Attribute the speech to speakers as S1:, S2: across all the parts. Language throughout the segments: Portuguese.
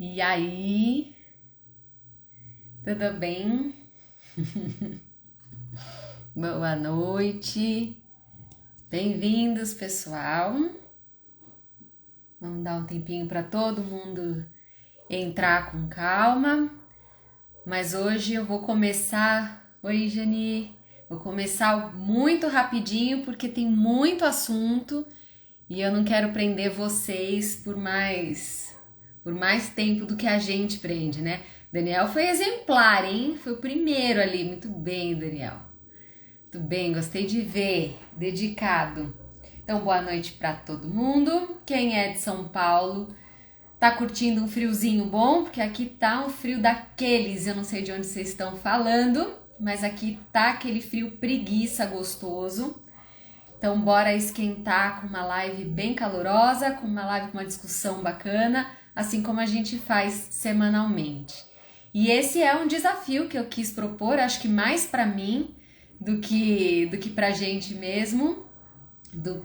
S1: E aí, tudo bem? Boa noite, bem-vindos, pessoal. Vamos dar um tempinho para todo mundo entrar com calma, mas hoje eu vou começar. Oi, Jani, vou começar muito rapidinho porque tem muito assunto e eu não quero prender vocês por mais tempo do que a gente prende, né? Daniel foi exemplar, hein? Foi o primeiro ali. Muito bem, Daniel. Muito bem, gostei de ver. Dedicado. Então, boa noite para todo mundo. Quem é de São Paulo, tá curtindo um friozinho bom? Porque aqui tá um frio daqueles. Eu não sei de onde vocês estão falando, mas aqui tá aquele frio preguiça gostoso. Então, bora esquentar com uma live bem calorosa, com uma live com uma discussão bacana, assim como a gente faz semanalmente. E esse é um desafio que eu quis propor, acho que mais para mim do que pra gente mesmo,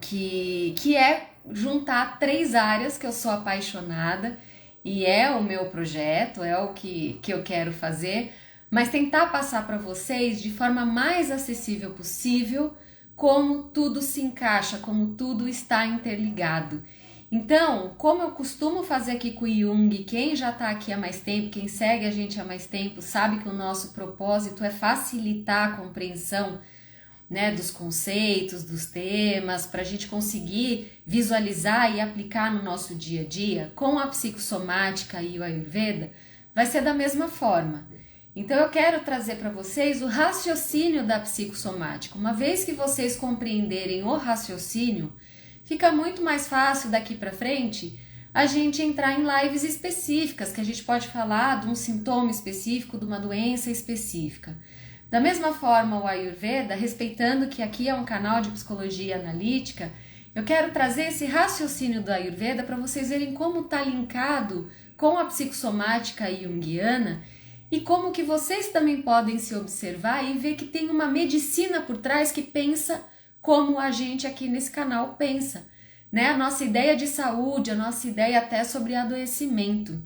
S1: que é juntar 3 áreas que eu sou apaixonada e é o meu projeto, é o que eu quero fazer, mas tentar passar para vocês de forma mais acessível possível como tudo se encaixa, como tudo está interligado. Então, como eu costumo fazer aqui com o Jung, quem já está aqui há mais tempo, quem segue a gente há mais tempo, sabe que o nosso propósito é facilitar a compreensão, né, dos conceitos, dos temas, para a gente conseguir visualizar e aplicar no nosso dia a dia. Com a psicossomática e o Ayurveda, vai ser da mesma forma. Então eu quero trazer para vocês o raciocínio da psicossomática. Uma vez que vocês compreenderem o raciocínio, fica muito mais fácil daqui para frente a gente entrar em lives específicas, que a gente pode falar de um sintoma específico, de uma doença específica. Da mesma forma, o Ayurveda, respeitando que aqui é um canal de psicologia analítica, eu quero trazer esse raciocínio do Ayurveda para vocês verem como está linkado com a psicossomática junguiana e como que vocês também podem se observar e ver que tem uma medicina por trás que pensa como a gente aqui nesse canal pensa, né? A nossa ideia de saúde, a nossa ideia até sobre adoecimento.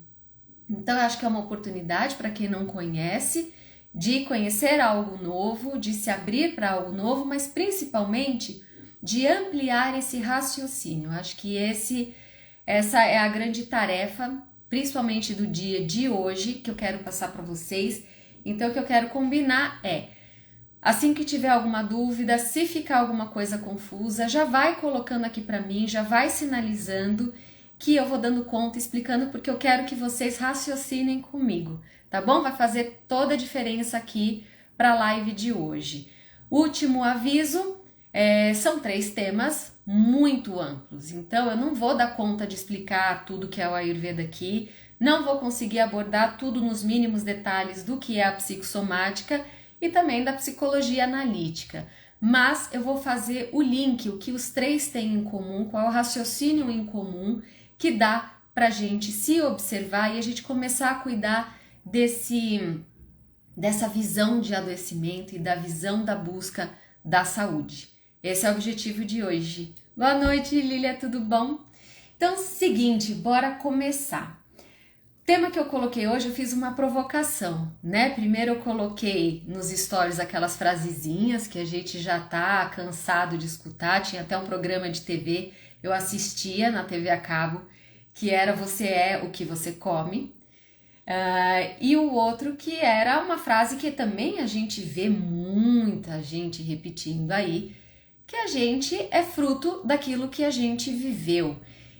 S1: Então eu acho que é uma oportunidade para quem não conhece, de conhecer algo novo, de se abrir para algo novo, mas principalmente de ampliar esse raciocínio. Acho que essa é a grande tarefa, principalmente do dia de hoje, que eu quero passar para vocês. Então, o que eu quero combinar é, assim que tiver alguma dúvida, se ficar alguma coisa confusa, já vai colocando aqui para mim, já vai sinalizando que eu vou dando conta, explicando, porque eu quero que vocês raciocinem comigo, tá bom? Vai fazer toda a diferença aqui para a live de hoje. Último aviso, são 3 temas muito amplos, então eu não vou dar conta de explicar tudo que é o Ayurveda aqui, não vou conseguir abordar tudo nos mínimos detalhes do que é a psicossomática e também da psicologia analítica, mas eu vou fazer o link, o que os 3 têm em comum, qual é o raciocínio em comum que dá pra gente se observar e a gente começar a cuidar dessa visão de adoecimento e da visão da busca da saúde. Esse é o objetivo de hoje. Boa noite, Lília, tudo bom? Então, seguinte, bora começar. O tema que eu coloquei hoje, eu fiz uma provocação, né? Primeiro eu coloquei nos stories aquelas frasezinhas que a gente já tá cansado de escutar, tinha até um programa de TV, eu assistia na TV a cabo, que era você é o que você come, e o outro que era uma frase que também a gente vê muita gente repetindo aí, que a gente é fruto daquilo que a gente viveu.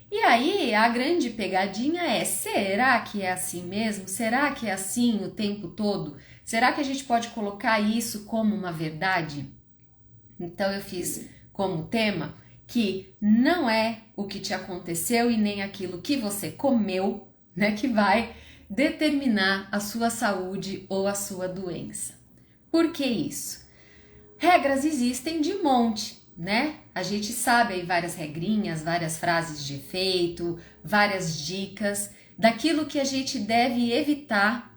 S1: E aí a grande pegadinha é, será que é assim mesmo? Será que é assim o tempo todo? Será que a gente pode colocar isso como uma verdade? Então eu fiz como tema que não é o que te aconteceu e nem aquilo que você comeu, né, que vai determinar a sua saúde ou a sua doença. Por que isso? Regras existem de monte, né? A gente sabe aí várias regrinhas, várias frases de efeito, várias dicas daquilo que a gente deve evitar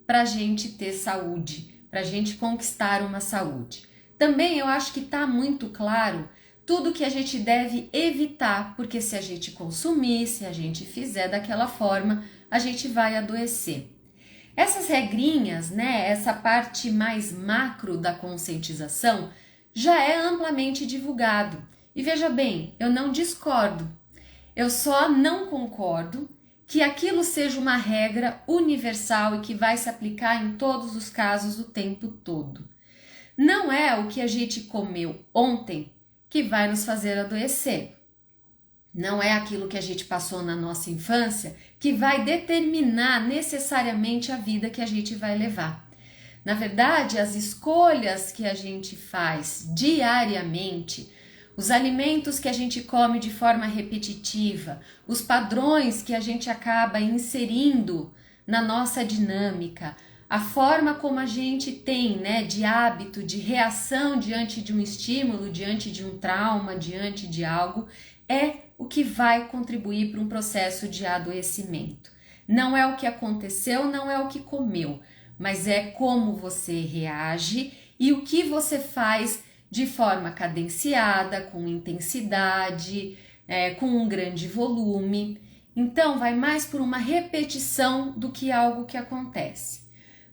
S1: para a gente ter saúde, para a gente conquistar uma saúde. Também eu acho que está muito claro tudo que a gente deve evitar, porque se a gente consumir, se a gente fizer daquela forma, a gente vai adoecer. Essas regrinhas, né, essa parte mais macro da conscientização já é amplamente divulgado. E veja bem, eu não discordo, eu só não concordo que aquilo seja uma regra universal e que vai se aplicar em todos os casos o tempo todo. Não é o que a gente comeu ontem que vai nos fazer adoecer. Não é aquilo que a gente passou na nossa infância que vai determinar necessariamente a vida que a gente vai levar. Na verdade, as escolhas que a gente faz diariamente, os alimentos que a gente come de forma repetitiva, os padrões que a gente acaba inserindo na nossa dinâmica, a forma como a gente tem, né, de hábito, de reação diante de um estímulo, diante de um trauma, diante de algo, é o que vai contribuir para um processo de adoecimento. Não é o que aconteceu, não é o que comeu, mas é como você reage e o que você faz de forma cadenciada, com intensidade, com um grande volume. Então, vai mais por uma repetição do que algo que acontece.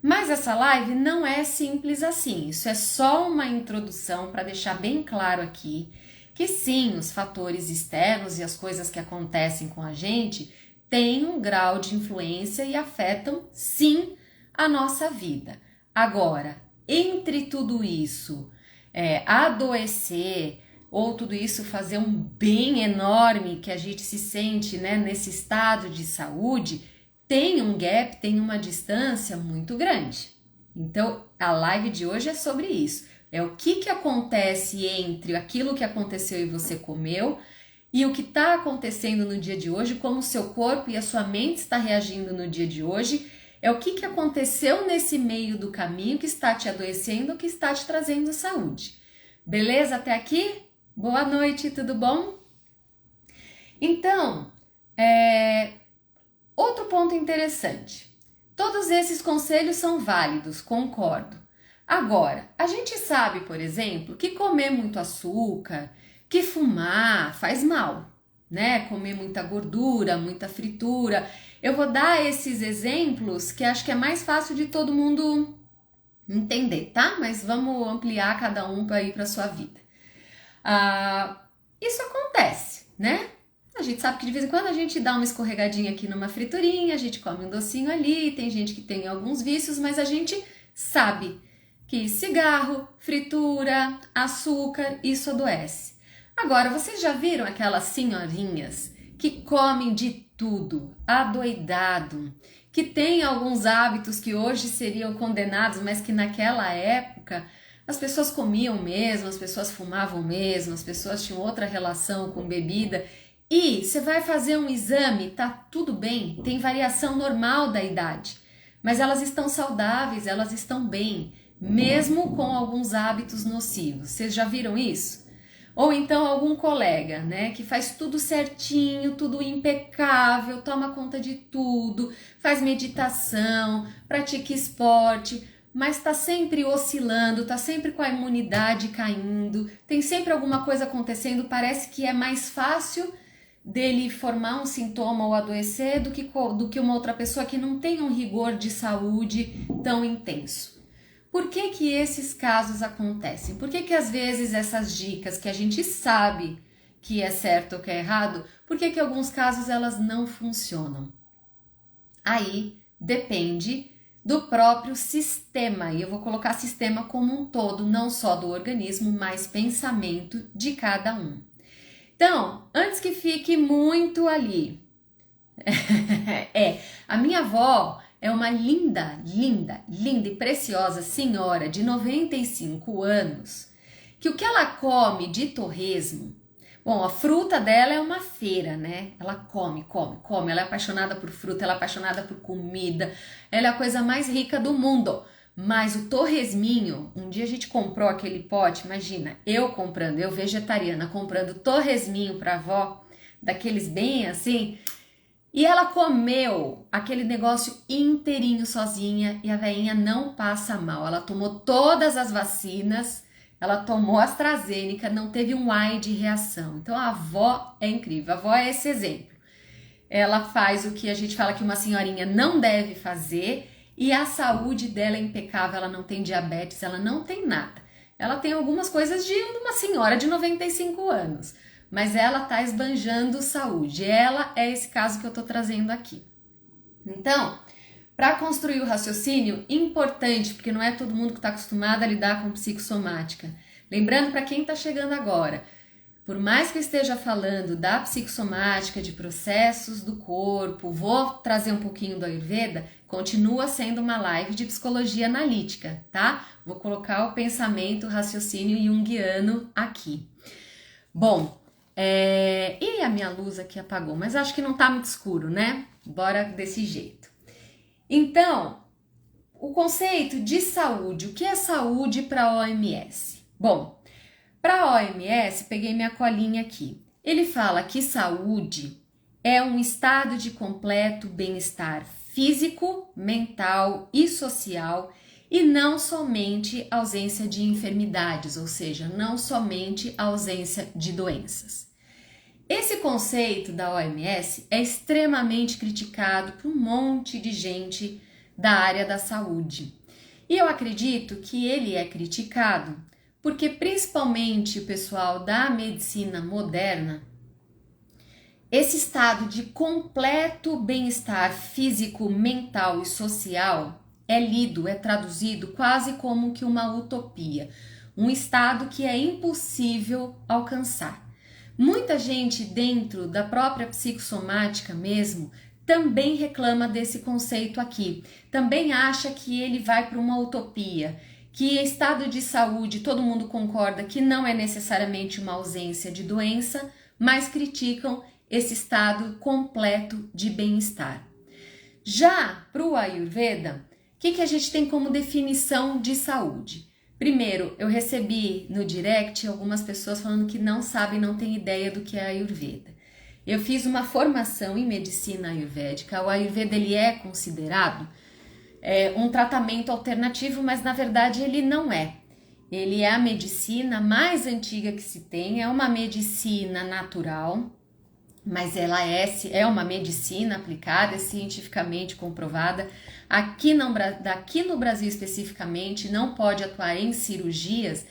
S1: Mas essa live não é simples assim, isso é só uma introdução para deixar bem claro aqui que sim, os fatores externos e as coisas que acontecem com a gente têm um grau de influência e afetam sim a nossa vida. Agora, entre tudo isso, adoecer ou tudo isso fazer um bem enorme que a gente se sente, né, nesse estado de saúde, tem um gap, tem uma distância muito grande. Então, a live de hoje é sobre isso. É o que acontece entre aquilo que aconteceu e você comeu e o que está acontecendo no dia de hoje, como o seu corpo e a sua mente está reagindo no dia de hoje. É o que aconteceu nesse meio do caminho que está te adoecendo, que está te trazendo saúde. Beleza até aqui? Boa noite, tudo bom? Então, outro ponto interessante. Todos esses conselhos são válidos, concordo. Agora, a gente sabe, por exemplo, que comer muito açúcar, que fumar faz mal, né? Comer muita gordura, muita fritura. Eu vou dar esses exemplos que acho que é mais fácil de todo mundo entender, tá? Mas vamos ampliar cada um para ir para sua vida. Isso acontece, né? A gente sabe que de vez em quando a gente dá uma escorregadinha aqui numa friturinha, a gente come um docinho ali, tem gente que tem alguns vícios, mas a gente sabe que cigarro, fritura, açúcar, isso adoece. Agora, vocês já viram aquelas senhorinhas que comem de tudo, adoidado, que têm alguns hábitos que hoje seriam condenados, mas que naquela época as pessoas comiam mesmo, as pessoas fumavam mesmo, as pessoas tinham outra relação com bebida. E você vai fazer um exame, tá tudo bem, tem variação normal da idade, mas elas estão saudáveis, elas estão bem, mesmo com alguns hábitos nocivos. Vocês já viram isso? Ou então algum colega, né, que faz tudo certinho, tudo impecável, toma conta de tudo, faz meditação, pratica esporte, mas está sempre oscilando, está sempre com a imunidade caindo, tem sempre alguma coisa acontecendo, parece que é mais fácil dele formar um sintoma ou adoecer do que uma outra pessoa que não tem um rigor de saúde tão intenso. Por que esses casos acontecem? Por que às vezes essas dicas que a gente sabe que é certo ou que é errado, por que alguns casos elas não funcionam? Aí depende do próprio sistema, e eu vou colocar sistema como um todo, não só do organismo, mas pensamento de cada um. Então, antes que fique muito ali, a minha avó é uma linda, linda, linda e preciosa senhora de 95 anos, que o que ela come de torresmo, bom, a fruta dela é uma feira, né? Ela come, ela é apaixonada por fruta, ela é apaixonada por comida, ela é a coisa mais rica do mundo. Mas o torresminho, um dia a gente comprou aquele pote, imagina, eu vegetariana, comprando torresminho pra avó, daqueles bem assim, e ela comeu aquele negócio inteirinho sozinha e a velhinha não passa mal. Ela tomou todas as vacinas, ela tomou AstraZeneca, não teve um ai de reação. Então a avó é incrível, a avó é esse exemplo. ela faz o que a gente fala que uma senhorinha não deve fazer e a saúde dela é impecável, ela não tem diabetes, ela não tem nada. Ela tem algumas coisas de uma senhora de 95 anos, mas ela tá esbanjando saúde. Ela é esse caso que eu tô trazendo aqui. Então, para construir o raciocínio, importante, porque não é todo mundo que está acostumado a lidar com psicossomática. Lembrando para quem está chegando agora, por mais que eu esteja falando da psicossomática, de processos do corpo, vou trazer um pouquinho do Ayurveda, continua sendo uma live de psicologia analítica, tá? Vou colocar o pensamento, o raciocínio junguiano aqui. Bom, e a minha luz aqui apagou, mas acho que não tá muito escuro, né? Bora desse jeito. Então, o conceito de saúde, o que é saúde para a OMS? Bom, para a OMS, peguei minha colinha aqui. Ele fala que saúde é um estado de completo bem-estar físico, mental e social e não somente ausência de enfermidades, ou seja, não somente ausência de doenças. Esse conceito da OMS é extremamente criticado por um monte de gente da área da saúde. E eu acredito que ele é criticado porque principalmente o pessoal da medicina moderna, esse estado de completo bem-estar físico, mental e social é lido, é traduzido quase como que uma utopia, um estado que é impossível alcançar. Muita gente dentro da própria psicossomática mesmo também reclama desse conceito aqui, também acha que ele vai para uma utopia, que estado de saúde todo mundo concorda que não é necessariamente uma ausência de doença, mas criticam esse estado completo de bem-estar. Já para o Ayurveda, o que a gente tem como definição de saúde? Primeiro, eu recebi no direct algumas pessoas falando que não sabem, não têm ideia do que é Ayurveda. Eu fiz uma formação em medicina ayurvédica. O Ayurveda ele é considerado um tratamento alternativo, mas na verdade ele não é. Ele é a medicina mais antiga que se tem, é uma medicina natural, mas ela é uma medicina aplicada, cientificamente comprovada. Aqui no Brasil especificamente não pode atuar em cirurgias,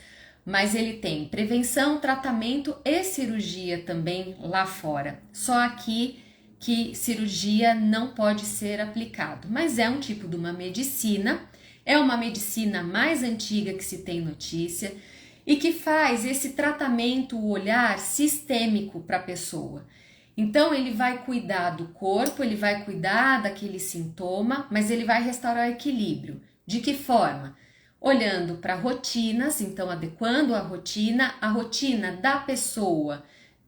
S1: mas ele tem prevenção, tratamento e cirurgia também lá fora. Só aqui que cirurgia não pode ser aplicado, mas é um tipo de uma medicina, é uma medicina mais antiga que se tem notícia e que faz esse tratamento, o olhar sistêmico para a pessoa. Então ele vai cuidar do corpo, ele vai cuidar daquele sintoma, mas ele vai restaurar o equilíbrio. De que forma? Olhando para rotinas, então adequando a rotina da pessoa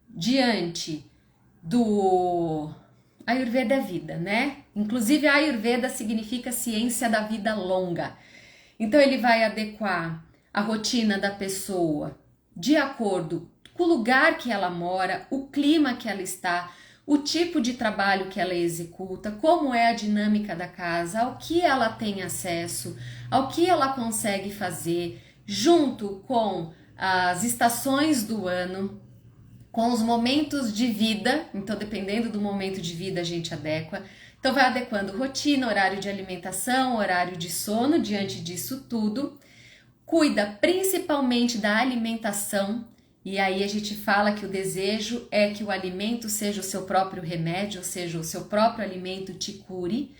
S1: diante do Ayurveda é vida, né? Inclusive a Ayurveda significa ciência da vida longa. Então ele vai adequar a rotina da pessoa de acordo com o lugar que ela mora, o clima que ela está, o tipo de trabalho que ela executa, como é a dinâmica da casa, ao que ela tem acesso, ao que ela consegue fazer, junto com as estações do ano, com os momentos de vida. Então, dependendo do momento de vida, a gente adequa. Então, vai adequando rotina, horário de alimentação, horário de sono, diante disso tudo. Cuida principalmente da alimentação, e aí a gente fala que o desejo é que o alimento seja o seu próprio remédio, ou seja, o seu próprio alimento te cure.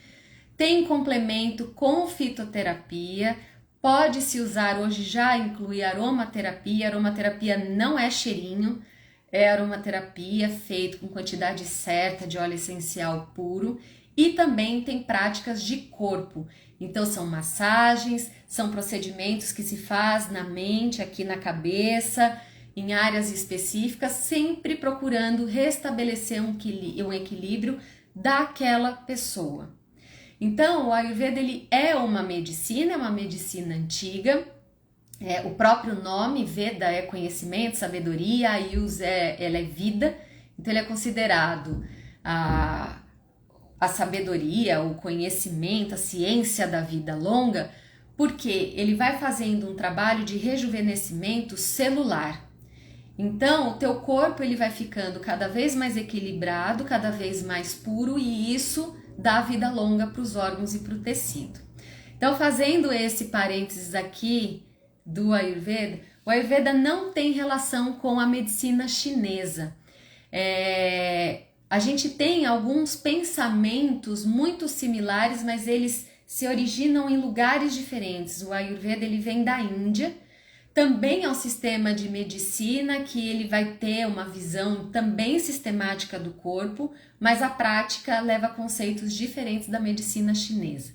S1: Tem complemento com fitoterapia, pode-se usar, hoje já inclui aromaterapia. Aromaterapia não é cheirinho, é aromaterapia feita com quantidade certa de óleo essencial puro. E também tem práticas de corpo, então são massagens, são procedimentos que se faz na mente, aqui na cabeça, em áreas específicas, sempre procurando restabelecer um equilíbrio daquela pessoa. Então, o Ayurveda ele é uma medicina antiga. O próprio nome, Veda, é conhecimento, sabedoria, Ayus ela é vida, então ele é considerado a sabedoria, o conhecimento, a ciência da vida longa, porque ele vai fazendo um trabalho de rejuvenescimento celular. Então, o teu corpo ele vai ficando cada vez mais equilibrado, cada vez mais puro, e isso dá vida longa para os órgãos e para o tecido. Então, fazendo esse parênteses aqui do Ayurveda, o Ayurveda não tem relação com a medicina chinesa. A gente tem alguns pensamentos muito similares, mas eles se originam em lugares diferentes. O Ayurveda ele vem da Índia. Também é um sistema de medicina que ele vai ter uma visão também sistemática do corpo, mas a prática leva a conceitos diferentes da medicina chinesa.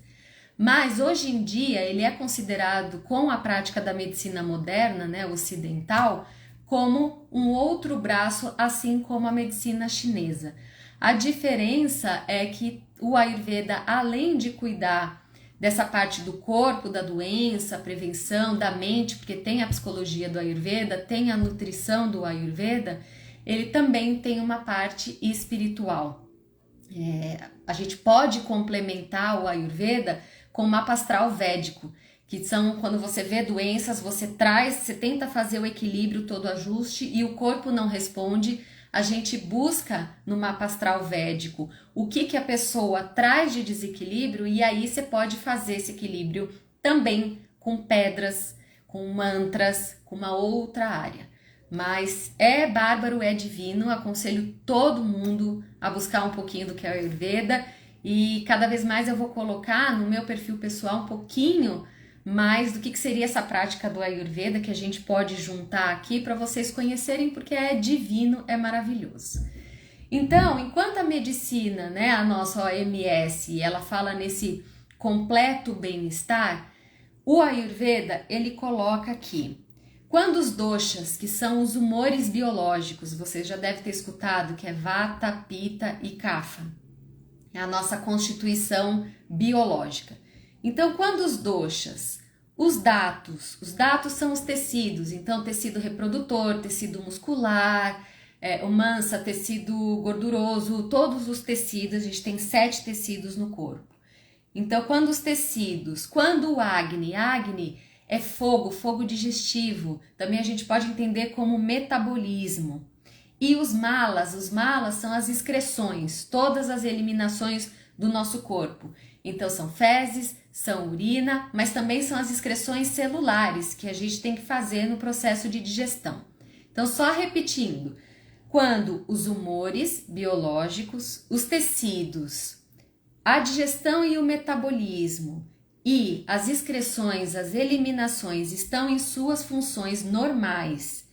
S1: Mas hoje em dia ele é considerado, com a prática da medicina moderna, né, ocidental, como um outro braço, assim como a medicina chinesa. A diferença é que o Ayurveda, além de cuidar dessa parte do corpo, da doença, prevenção, da mente, porque tem a psicologia do Ayurveda, tem a nutrição do Ayurveda, ele também tem uma parte espiritual. A gente pode complementar o Ayurveda com o mapa astral védico, que são quando você vê doenças, você tenta fazer o equilíbrio, todo o ajuste e o corpo não responde. A gente busca no mapa astral védico o que a pessoa traz de desequilíbrio, e aí você pode fazer esse equilíbrio também com pedras, com mantras, com uma outra área. Mas é bárbaro, é divino, aconselho todo mundo a buscar um pouquinho do que é o Ayurveda, e cada vez mais eu vou colocar no meu perfil pessoal um pouquinho mais do que seria essa prática do Ayurveda que a gente pode juntar aqui para vocês conhecerem, porque é divino, é maravilhoso. Então, enquanto a medicina, né, a nossa OMS, ela fala nesse completo bem-estar, o Ayurveda, ele coloca aqui, quando os doshas, que são os humores biológicos, vocês já devem ter escutado que é Vata, Pitta e Kapha, é a nossa constituição biológica. Então, quando os doshas, os datos são os tecidos, então tecido reprodutor, tecido muscular, o mansa, tecido gorduroso, todos os tecidos, a gente tem 7 tecidos no corpo. Então, quando os tecidos, quando o Agni é fogo digestivo, também a gente pode entender como metabolismo. E os malas são as excreções, todas as eliminações do nosso corpo. Então são fezes, são urina, mas também são as excreções celulares que a gente tem que fazer no processo de digestão. Então só repetindo, quando os humores biológicos, os tecidos, a digestão e o metabolismo e as excreções, as eliminações estão em suas funções normais,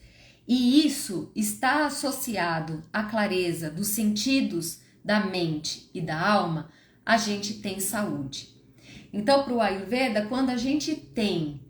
S1: e isso está associado à clareza dos sentidos da mente e da alma, a gente tem saúde. Então, para o Ayurveda, quando a gente tem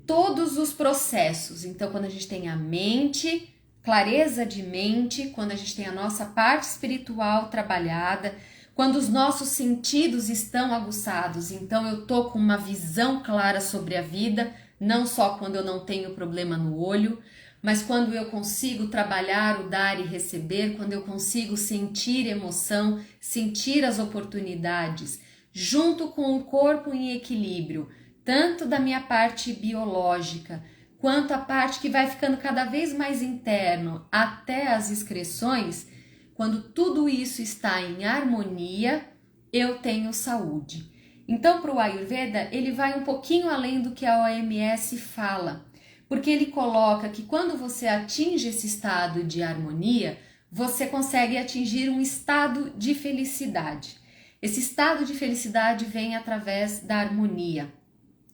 S1: todos os processos, então quando a gente tem a mente, clareza de mente, quando a gente tem a nossa parte espiritual trabalhada, quando os nossos sentidos estão aguçados, então eu tô com uma visão clara sobre a vida, não só quando eu não tenho problema no olho, mas quando eu consigo trabalhar o dar e receber, quando eu consigo sentir emoção, sentir as oportunidades, junto com o corpo em equilíbrio, tanto da minha parte biológica, quanto a parte que vai ficando cada vez mais interno, até as excreções, quando tudo isso está em harmonia, eu tenho saúde. Então, para o Ayurveda, ele vai um pouquinho além do que a OMS fala, porque ele coloca que quando você atinge esse estado de harmonia, você consegue atingir um estado de felicidade. Esse estado de felicidade vem através da harmonia.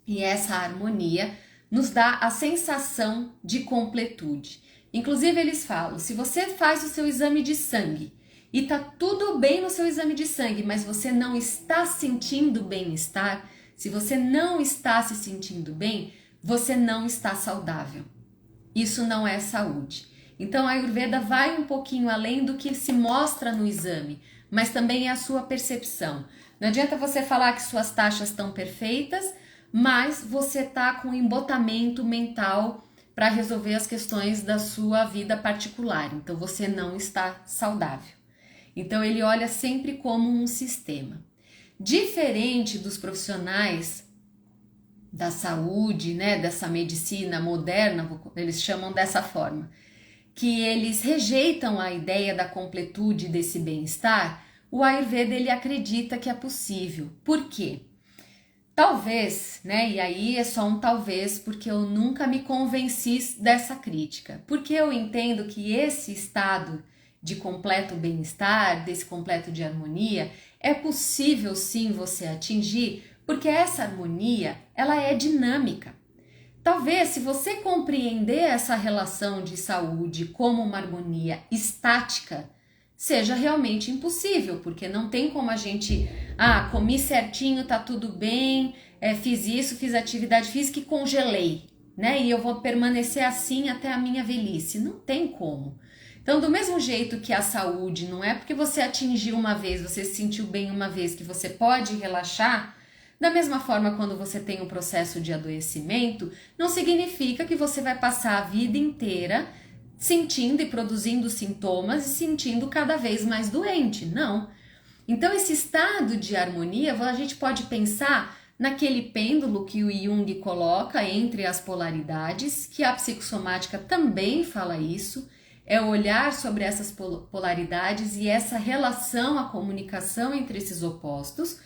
S1: E essa harmonia nos dá a sensação de completude. Inclusive eles falam, se você faz o seu exame de sangue e tá tudo bem no seu exame de sangue, mas você não está sentindo bem-estar, se você não está se sentindo bem, você não está saudável. Isso não é saúde. Então a Ayurveda vai um pouquinho além do que se mostra no exame, mas também é a sua percepção. Não adianta você falar que suas taxas estão perfeitas, mas você está com embotamento mental para resolver as questões da sua vida particular. Então você não está saudável. Então ele olha sempre como um sistema. Diferente dos profissionais da saúde, né, dessa medicina moderna, eles chamam dessa forma, que eles rejeitam a ideia da completude desse bem-estar, o Ayurveda ele acredita que é possível. Por quê? Talvez, né? E aí é só um talvez, porque eu nunca me convenci dessa crítica. Porque eu entendo que esse estado de completo bem-estar, desse completo de harmonia, é possível sim você atingir, porque essa harmonia, ela é dinâmica. Talvez, se você compreender essa relação de saúde como uma harmonia estática, seja realmente impossível, porque não tem como a gente, comi certinho, tá tudo bem, fiz isso, fiz atividade física e congelei, né? E eu vou permanecer assim até a minha velhice. Não tem como. Então, do mesmo jeito que a saúde não é porque você atingiu uma vez, você se sentiu bem uma vez, que você pode relaxar, da mesma forma, quando você tem um processo de adoecimento, não significa que você vai passar a vida inteira sentindo e produzindo sintomas e sentindo cada vez mais doente, não. Então esse estado de harmonia, a gente pode pensar naquele pêndulo que o Jung coloca entre as polaridades, que a psicossomática também fala isso, é olhar sobre essas polaridades e essa relação, a comunicação entre esses opostos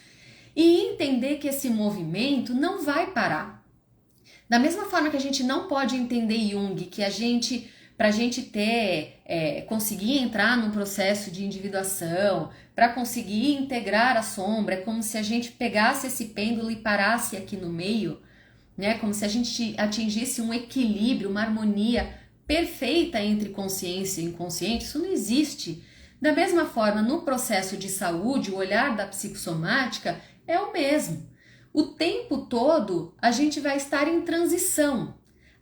S1: e entender que esse movimento não vai parar. Da mesma forma que a gente não pode entender Jung, que para a gente conseguir entrar num processo de individuação, para conseguir integrar a sombra, é como se a gente pegasse esse pêndulo e parasse aqui no meio, né? Como se a gente atingisse um equilíbrio, uma harmonia perfeita entre consciência e inconsciente. Isso não existe. Da mesma forma, no processo de saúde, o olhar da psicossomática é o mesmo. O tempo todo a gente vai estar em transição.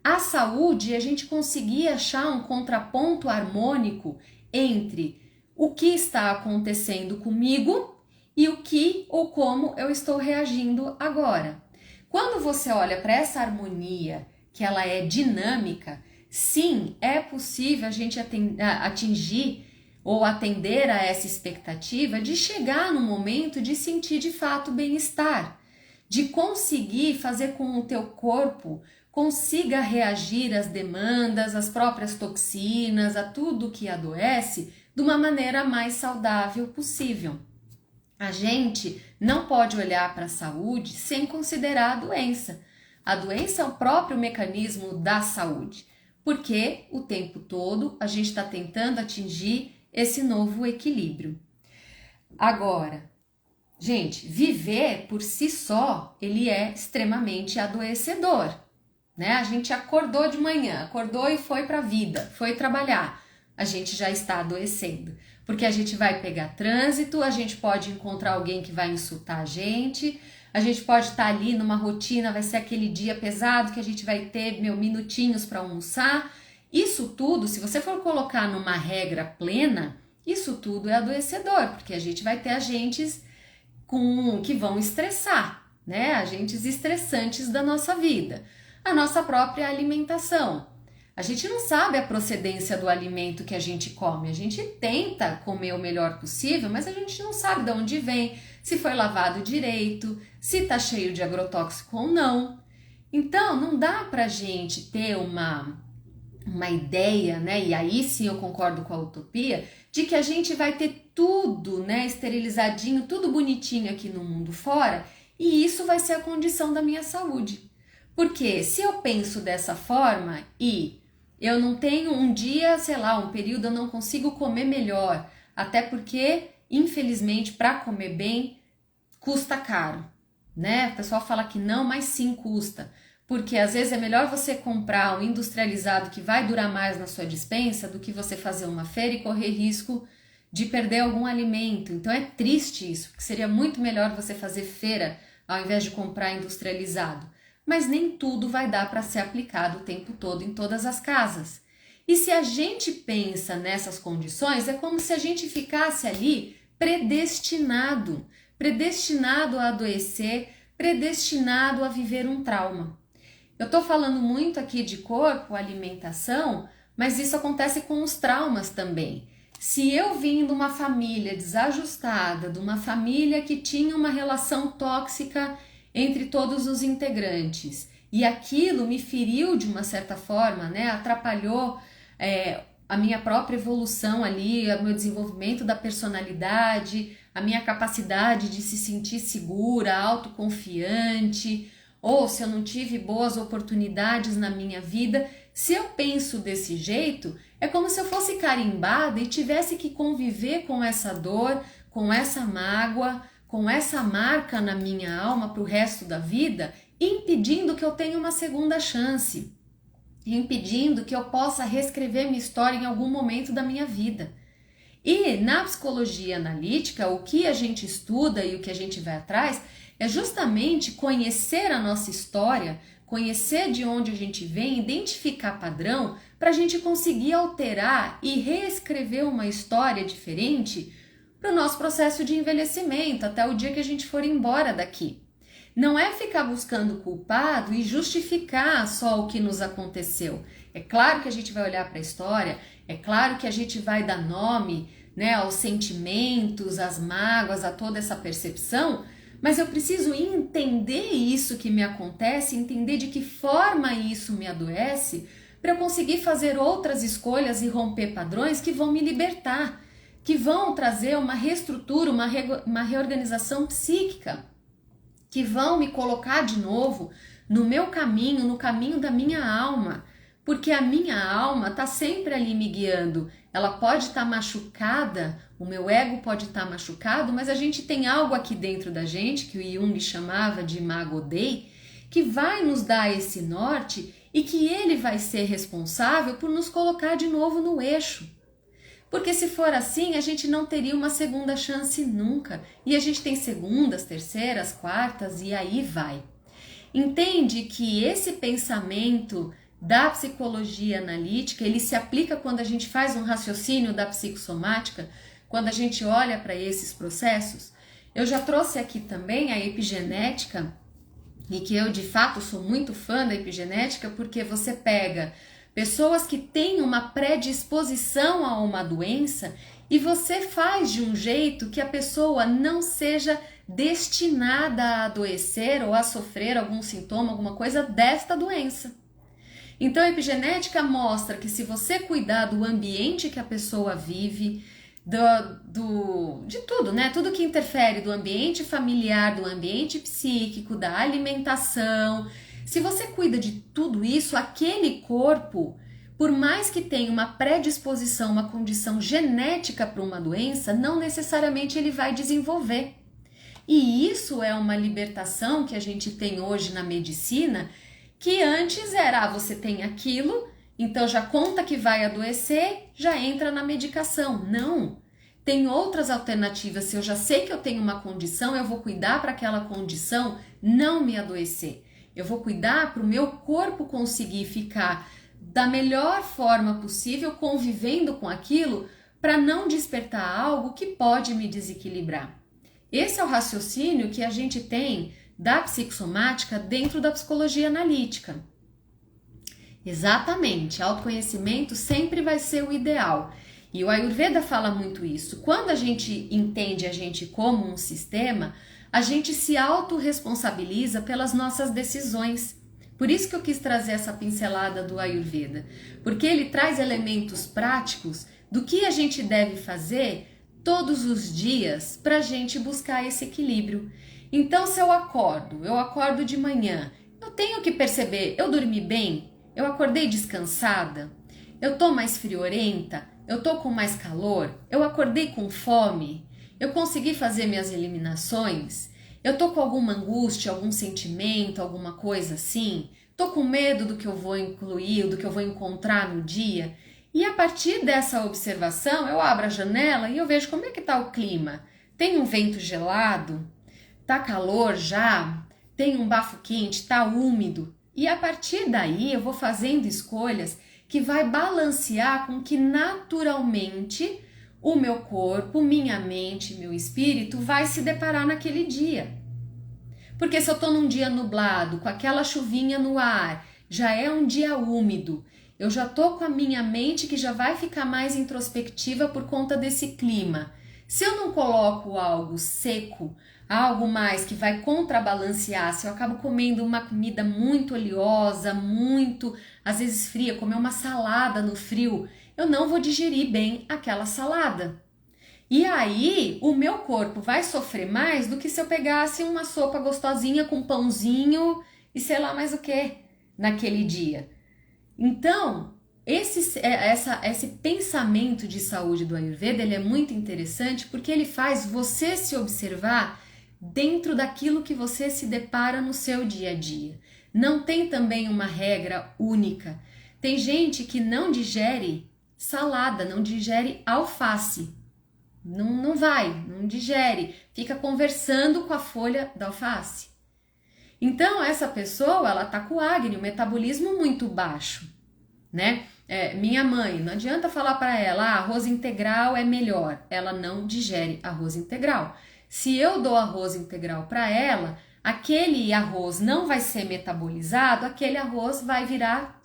S1: A saúde, a gente conseguir achar um contraponto harmônico entre o que está acontecendo comigo e o que ou como eu estou reagindo agora. Quando você olha para essa harmonia, que ela é dinâmica, sim, é possível a gente atingir ou atender a essa expectativa de chegar no momento de sentir de fato bem-estar, de conseguir fazer com que o teu corpo consiga reagir às demandas, às próprias toxinas, a tudo que adoece, de uma maneira mais saudável possível. A gente não pode olhar para a saúde sem considerar a doença. A doença é o próprio mecanismo da saúde, porque o tempo todo a gente está tentando atingir esse novo equilíbrio. Agora, gente, viver por si só, ele é extremamente adoecedor, né? A gente acordou de manhã, acordou e foi para a vida, foi trabalhar. A gente já está adoecendo, porque a gente vai pegar trânsito, a gente pode encontrar alguém que vai insultar a gente pode estar ali numa rotina, vai ser aquele dia pesado que a gente vai ter minutinhos para almoçar. Isso tudo, se você for colocar numa regra plena, isso tudo é adoecedor, porque a gente vai ter agentes que vão estressar, né? Agentes estressantes da nossa vida. A nossa própria alimentação. A gente não sabe a procedência do alimento que a gente come. A gente tenta comer o melhor possível, mas a gente não sabe de onde vem, se foi lavado direito, se tá cheio de agrotóxico ou não. Então, não dá pra gente ter uma ideia, né? E aí sim eu concordo com a utopia, de que a gente vai ter tudo, né, esterilizadinho, tudo bonitinho aqui no mundo fora, e isso vai ser a condição da minha saúde. Porque se eu penso dessa forma e eu não tenho um dia, sei lá, um período eu não consigo comer melhor, até porque, infelizmente, para comer bem custa caro, né? O pessoal fala que não, mas sim custa. Porque às vezes é melhor você comprar um industrializado que vai durar mais na sua despensa do que você fazer uma feira e correr risco de perder algum alimento. Então é triste isso, porque seria muito melhor você fazer feira ao invés de comprar industrializado. Mas nem tudo vai dar para ser aplicado o tempo todo em todas as casas. E se a gente pensa nessas condições, é como se a gente ficasse ali predestinado a adoecer, predestinado a viver um trauma. Eu estou falando muito aqui de corpo, alimentação, mas isso acontece com os traumas também. Se eu vim de uma família desajustada, de uma família que tinha uma relação tóxica entre todos os integrantes, e aquilo me feriu de uma certa forma, né? Atrapalhou a minha própria evolução ali, o meu desenvolvimento da personalidade, a minha capacidade de se sentir segura, autoconfiante, ou se eu não tive boas oportunidades na minha vida, se eu penso desse jeito, é como se eu fosse carimbada e tivesse que conviver com essa dor, com essa mágoa, com essa marca na minha alma para o resto da vida, impedindo que eu tenha uma segunda chance, impedindo que eu possa reescrever minha história em algum momento da minha vida. E na psicologia analítica, o que a gente estuda e o que a gente vai atrás é justamente conhecer a nossa história, conhecer de onde a gente vem, identificar padrão, para a gente conseguir alterar e reescrever uma história diferente para o nosso processo de envelhecimento, até o dia que a gente for embora daqui. Não é ficar buscando culpado e justificar só o que nos aconteceu. É claro que a gente vai olhar para a história, é claro que a gente vai dar nome, né, aos sentimentos, às mágoas, a toda essa percepção, mas eu preciso entender isso que me acontece, entender de que forma isso me adoece, para eu conseguir fazer outras escolhas e romper padrões que vão me libertar, que vão trazer uma reestrutura, uma reorganização psíquica, que vão me colocar de novo no meu caminho, no caminho da minha alma, porque a minha alma está sempre ali me guiando. Ela pode estar machucada, o meu ego pode estar machucado, mas a gente tem algo aqui dentro da gente, que o Jung chamava de Imago Dei, que vai nos dar esse norte e que ele vai ser responsável por nos colocar de novo no eixo. Porque se for assim, a gente não teria uma segunda chance nunca. E a gente tem segundas, terceiras, quartas e aí vai. Entende que esse pensamento da psicologia analítica, ele se aplica quando a gente faz um raciocínio da psicossomática, quando a gente olha para esses processos. Eu já trouxe aqui também a epigenética, e que eu de fato sou muito fã da epigenética, porque você pega pessoas que têm uma predisposição a uma doença e você faz de um jeito que a pessoa não seja destinada a adoecer ou a sofrer algum sintoma, alguma coisa desta doença. Então a epigenética mostra que se você cuidar do ambiente que a pessoa vive, de tudo, né? Tudo que interfere do ambiente familiar, do ambiente psíquico, da alimentação. Se você cuida de tudo isso, aquele corpo, por mais que tenha uma predisposição, uma condição genética para uma doença, não necessariamente ele vai desenvolver. E isso é uma libertação que a gente tem hoje na medicina, que antes era, você tem aquilo, então já conta que vai adoecer, já entra na medicação. Não, tem outras alternativas. Se eu já sei que eu tenho uma condição, eu vou cuidar para aquela condição não me adoecer. Eu vou cuidar para o meu corpo conseguir ficar da melhor forma possível, convivendo com aquilo, para não despertar algo que pode me desequilibrar. Esse é o raciocínio que a gente tem da psicossomática dentro da psicologia analítica. Exatamente, autoconhecimento sempre vai ser o ideal. E o Ayurveda fala muito isso. Quando a gente entende a gente como um sistema, a gente se autorresponsabiliza pelas nossas decisões. Por isso que eu quis trazer essa pincelada do Ayurveda, porque ele traz elementos práticos do que a gente deve fazer todos os dias para a gente buscar esse equilíbrio. Então, se eu acordo de manhã, eu tenho que perceber, eu dormi bem? Eu acordei descansada? Eu tô mais friorenta? Eu tô com mais calor? Eu acordei com fome? Eu consegui fazer minhas eliminações? Eu tô com alguma angústia, algum sentimento, alguma coisa assim? Tô com medo do que eu vou incluir, do que eu vou encontrar no dia? E a partir dessa observação, eu abro a janela e eu vejo como é que tá o clima. Tem um vento gelado? Tá calor já? Tem um bafo quente? Tá úmido? E a partir daí eu vou fazendo escolhas que vai balancear com que naturalmente o meu corpo, minha mente, meu espírito vai se deparar naquele dia. Porque se eu tô num dia nublado, com aquela chuvinha no ar, já é um dia úmido, eu já tô com a minha mente que já vai ficar mais introspectiva por conta desse clima. Se eu não coloco algo seco, algo mais que vai contrabalancear, se eu acabo comendo uma comida muito oleosa, muito, às vezes fria, comer uma salada no frio, eu não vou digerir bem aquela salada. E aí, o meu corpo vai sofrer mais do que se eu pegasse uma sopa gostosinha com pãozinho e sei lá mais o que naquele dia. Então, esse pensamento de saúde do Ayurveda, ele é muito interessante porque ele faz você se observar dentro daquilo que você se depara no seu dia a dia. Não tem também uma regra única. Tem gente que não digere salada, não digere alface. Não digere, fica conversando com a folha da alface. Então, essa pessoa, ela tá com o Agni, o metabolismo muito baixo, né? Minha mãe, não adianta falar para ela, arroz integral é melhor. Ela não digere arroz integral. Se eu dou arroz integral para ela, aquele arroz não vai ser metabolizado, aquele arroz vai virar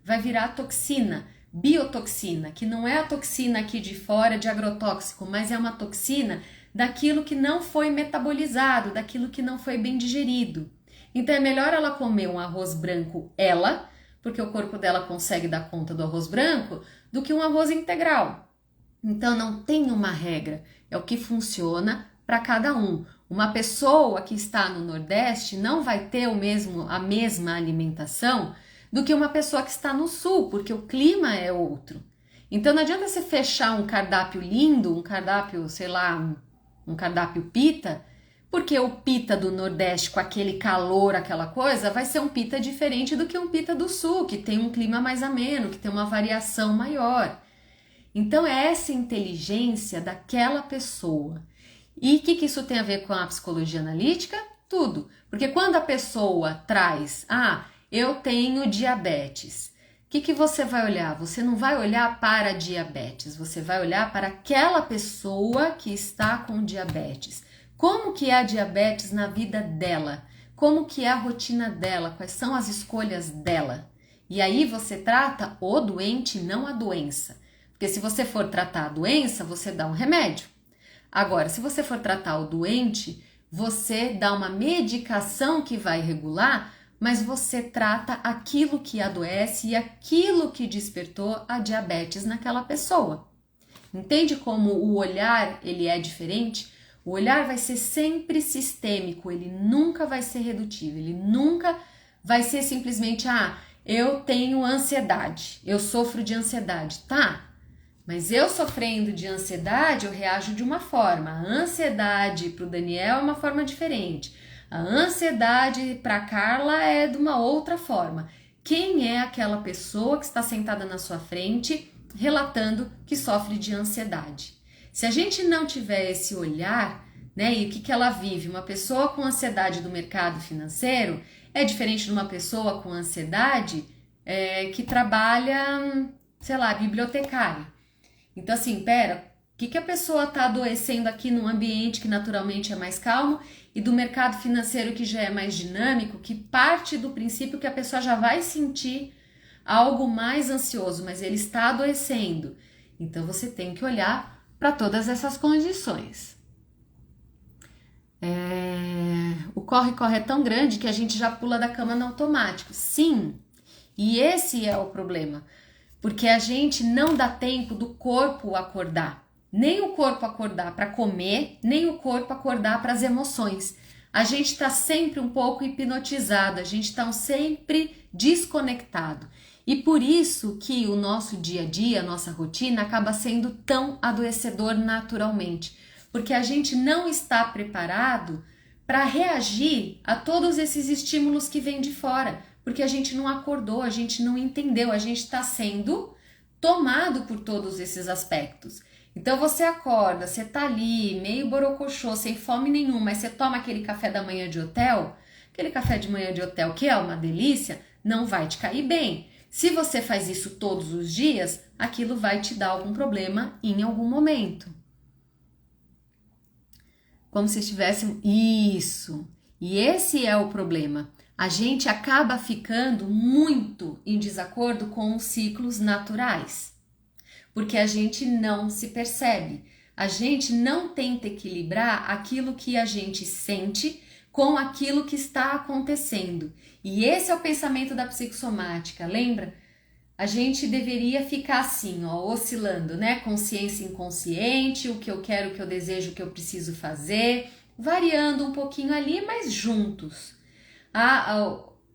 S1: vai virar toxina, biotoxina, que não é a toxina aqui de fora de agrotóxico, mas é uma toxina daquilo que não foi metabolizado, daquilo que não foi bem digerido. Então é melhor ela comer um arroz branco, porque o corpo dela consegue dar conta do arroz branco, do que um arroz integral. Então não tem uma regra, é o que funciona para cada um. Uma pessoa que está no Nordeste não vai ter a mesma alimentação do que uma pessoa que está no Sul, porque o clima é outro. Então não adianta você fechar um cardápio lindo, um cardápio, sei lá, um cardápio pita, porque o pita do Nordeste com aquele calor, aquela coisa, vai ser um pita diferente do que um pita do Sul, que tem um clima mais ameno, que tem uma variação maior. Então é essa inteligência daquela pessoa. E o que isso tem a ver com a psicologia analítica? Tudo. Porque quando a pessoa traz, eu tenho diabetes, o que você vai olhar? Você não vai olhar para a diabetes, você vai olhar para aquela pessoa que está com diabetes. Como que é a diabetes na vida dela? Como que é a rotina dela? Quais são as escolhas dela? E aí você trata o doente, não a doença. Porque se você for tratar a doença, você dá um remédio. Agora, se você for tratar o doente, você dá uma medicação que vai regular, mas você trata aquilo que adoece e aquilo que despertou a diabetes naquela pessoa. Entende como o olhar ele é diferente? O olhar vai ser sempre sistêmico, ele nunca vai ser redutivo, ele nunca vai ser simplesmente, eu tenho ansiedade, eu sofro de ansiedade, tá? Mas eu sofrendo de ansiedade, eu reajo de uma forma. A ansiedade para o Daniel é uma forma diferente. A ansiedade para a Carla é de uma outra forma. Quem é aquela pessoa que está sentada na sua frente relatando que sofre de ansiedade? Se a gente não tiver esse olhar, né, e o que ela vive? Uma pessoa com ansiedade do mercado financeiro é diferente de uma pessoa com ansiedade que trabalha, sei lá, bibliotecária. Então assim, o que a pessoa está adoecendo aqui num ambiente que naturalmente é mais calmo e do mercado financeiro que já é mais dinâmico, que parte do princípio que a pessoa já vai sentir algo mais ansioso, mas ele está adoecendo. Então você tem que olhar para todas essas condições. O corre-corre é tão grande que a gente já pula da cama no automático. Sim, e esse é o problema. Porque a gente não dá tempo do corpo acordar. Nem o corpo acordar para comer, nem o corpo acordar para as emoções. A gente está sempre um pouco hipnotizado, a gente está sempre desconectado. E por isso que o nosso dia a dia, a nossa rotina acaba sendo tão adoecedor naturalmente. Porque a gente não está preparado para reagir a todos esses estímulos que vêm de fora. Porque a gente não acordou, a gente não entendeu, a gente está sendo tomado por todos esses aspectos. Então você acorda, você tá ali, meio borocochô, sem fome nenhuma, mas você toma aquele café da manhã de hotel, aquele café de manhã de hotel que é uma delícia, não vai te cair bem. Se você faz isso todos os dias, aquilo vai te dar algum problema em algum momento. Como se estivesse... Isso! E esse é o problema. A gente acaba ficando muito em desacordo com os ciclos naturais, porque a gente não se percebe, a gente não tenta equilibrar aquilo que a gente sente com aquilo que está acontecendo. E esse é o pensamento da psicossomática, lembra? a gente deveria ficar assim, ó, oscilando, né? Consciência inconsciente, o que eu quero, o que eu desejo, o que eu preciso fazer, variando um pouquinho ali, mas juntos.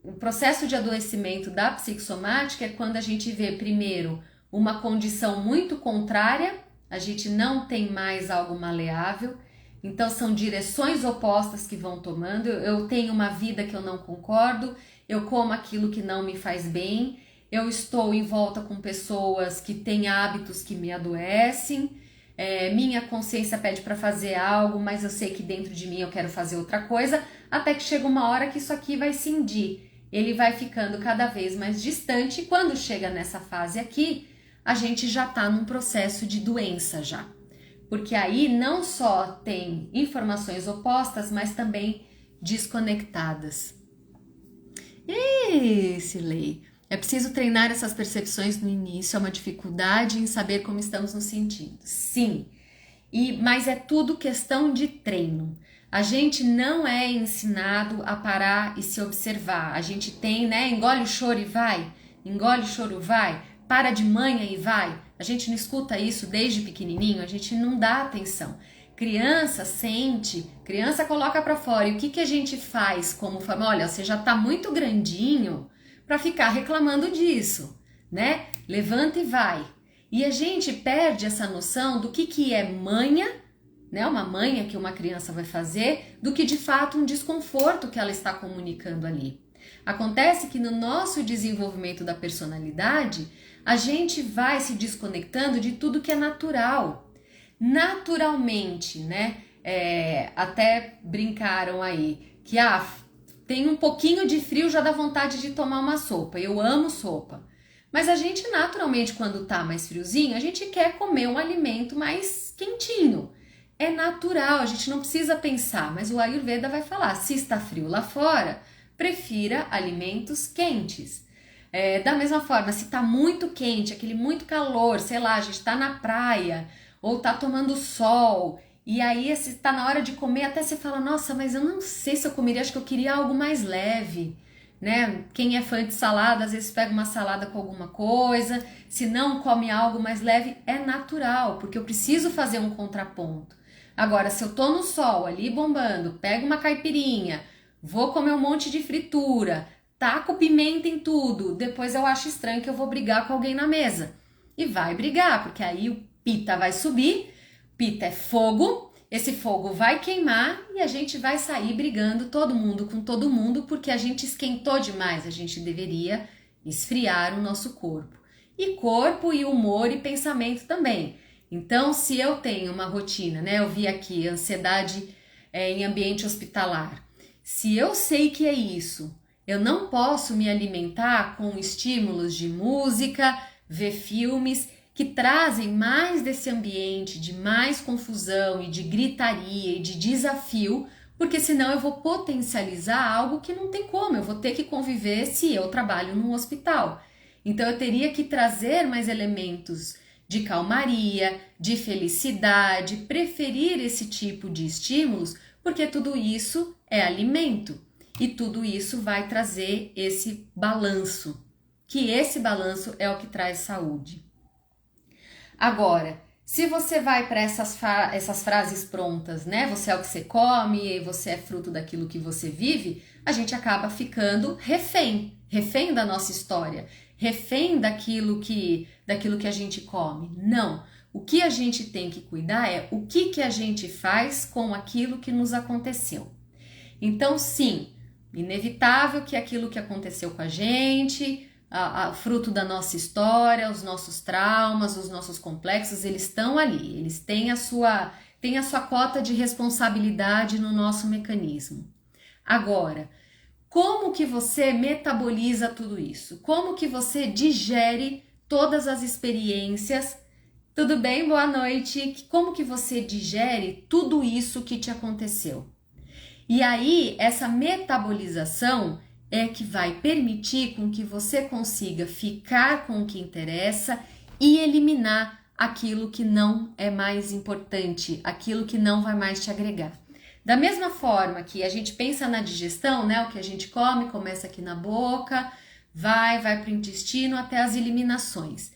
S1: O processo de adoecimento da psicossomática é quando a gente vê primeiro uma condição muito contrária, a gente não tem mais algo maleável, então são direções opostas que vão tomando. Eu tenho uma vida que eu não concordo, eu como aquilo que não me faz bem, eu estou em volta com pessoas que têm hábitos que me adoecem, minha consciência pede para fazer algo, mas eu sei que dentro de mim eu quero fazer outra coisa, até que chega uma hora que isso aqui vai cindir, ele vai ficando cada vez mais distante, e quando chega nessa fase aqui, a gente já está num processo de doença já. Porque aí não só tem informações opostas, mas também desconectadas. Silei, é preciso treinar essas percepções no início, é uma dificuldade em saber como estamos nos sentindo. Sim, mas é tudo questão de treino. A gente não é ensinado a parar e se observar. A gente tem, né, engole o choro e vai, engole o choro, vai, para de manhã e vai. A gente não escuta isso desde pequenininho, a gente não dá atenção. Criança sente, criança coloca para fora. E o que a gente faz como família? Olha, você já tá muito grandinho para ficar reclamando disso, né? Levanta e vai. E a gente perde essa noção do que é manha, né? Uma manha que uma criança vai fazer, do que de fato um desconforto que ela está comunicando ali. Acontece que no nosso desenvolvimento da personalidade, a gente vai se desconectando de tudo que é natural. Naturalmente, né? Até brincaram aí que tem um pouquinho de frio, já dá vontade de tomar uma sopa. Eu amo sopa. Mas a gente naturalmente, quando tá mais friozinho, a gente quer comer um alimento mais quentinho. É natural, a gente não precisa pensar, mas o Ayurveda vai falar, se está frio lá fora, prefira alimentos quentes. Da mesma forma, se tá muito quente, aquele muito calor, sei lá, a gente tá na praia ou tá tomando sol, e aí se tá na hora de comer, até você fala, nossa, mas eu não sei se eu comeria, acho que eu queria algo mais leve, né? Quem é fã de salada, às vezes pega uma salada com alguma coisa, se não come algo mais leve, é natural, porque eu preciso fazer um contraponto. Agora, se eu tô no sol ali bombando, pego uma caipirinha, vou comer um monte de fritura, taco pimenta em tudo, depois eu acho estranho que eu vou brigar com alguém na mesa. E vai brigar, porque aí o pita vai subir, pita é fogo, esse fogo vai queimar e a gente vai sair brigando todo mundo com todo mundo, porque a gente esquentou demais, a gente deveria esfriar o nosso corpo. E corpo e humor e pensamento também. Então, se eu tenho uma rotina, né? Eu vi aqui, ansiedade em ambiente hospitalar. Se eu sei que é isso, eu não posso me alimentar com estímulos de música, ver filmes que trazem mais desse ambiente de mais confusão e de gritaria e de desafio, porque senão eu vou potencializar algo que não tem como, eu vou ter que conviver se eu trabalho num hospital. Então eu teria que trazer mais elementos de calmaria, de felicidade, preferir esse tipo de estímulos, porque tudo isso é alimento e tudo isso vai trazer esse balanço, que esse balanço é o que traz saúde. Agora, se você vai para essas frases prontas, né? Você é o que você come, você é fruto daquilo que você vive, a gente acaba ficando refém da nossa história, refém daquilo que a gente come. Não, o que a gente tem que cuidar é o que a gente faz com aquilo que nos aconteceu. Então, sim, inevitável que aquilo que aconteceu com a gente, fruto da nossa história, os nossos traumas, os nossos complexos, eles estão ali, eles têm a sua cota de responsabilidade no nosso mecanismo. Agora, como que você metaboliza tudo isso? Como que você digere todas as experiências? Tudo bem? Boa noite. Como que você digere tudo isso que te aconteceu? E aí, essa metabolização é que vai permitir com que você consiga ficar com o que interessa e eliminar aquilo que não é mais importante, aquilo que não vai mais te agregar. Da mesma forma que a gente pensa na digestão, né? O que a gente come começa aqui na boca, vai para o intestino até as eliminações.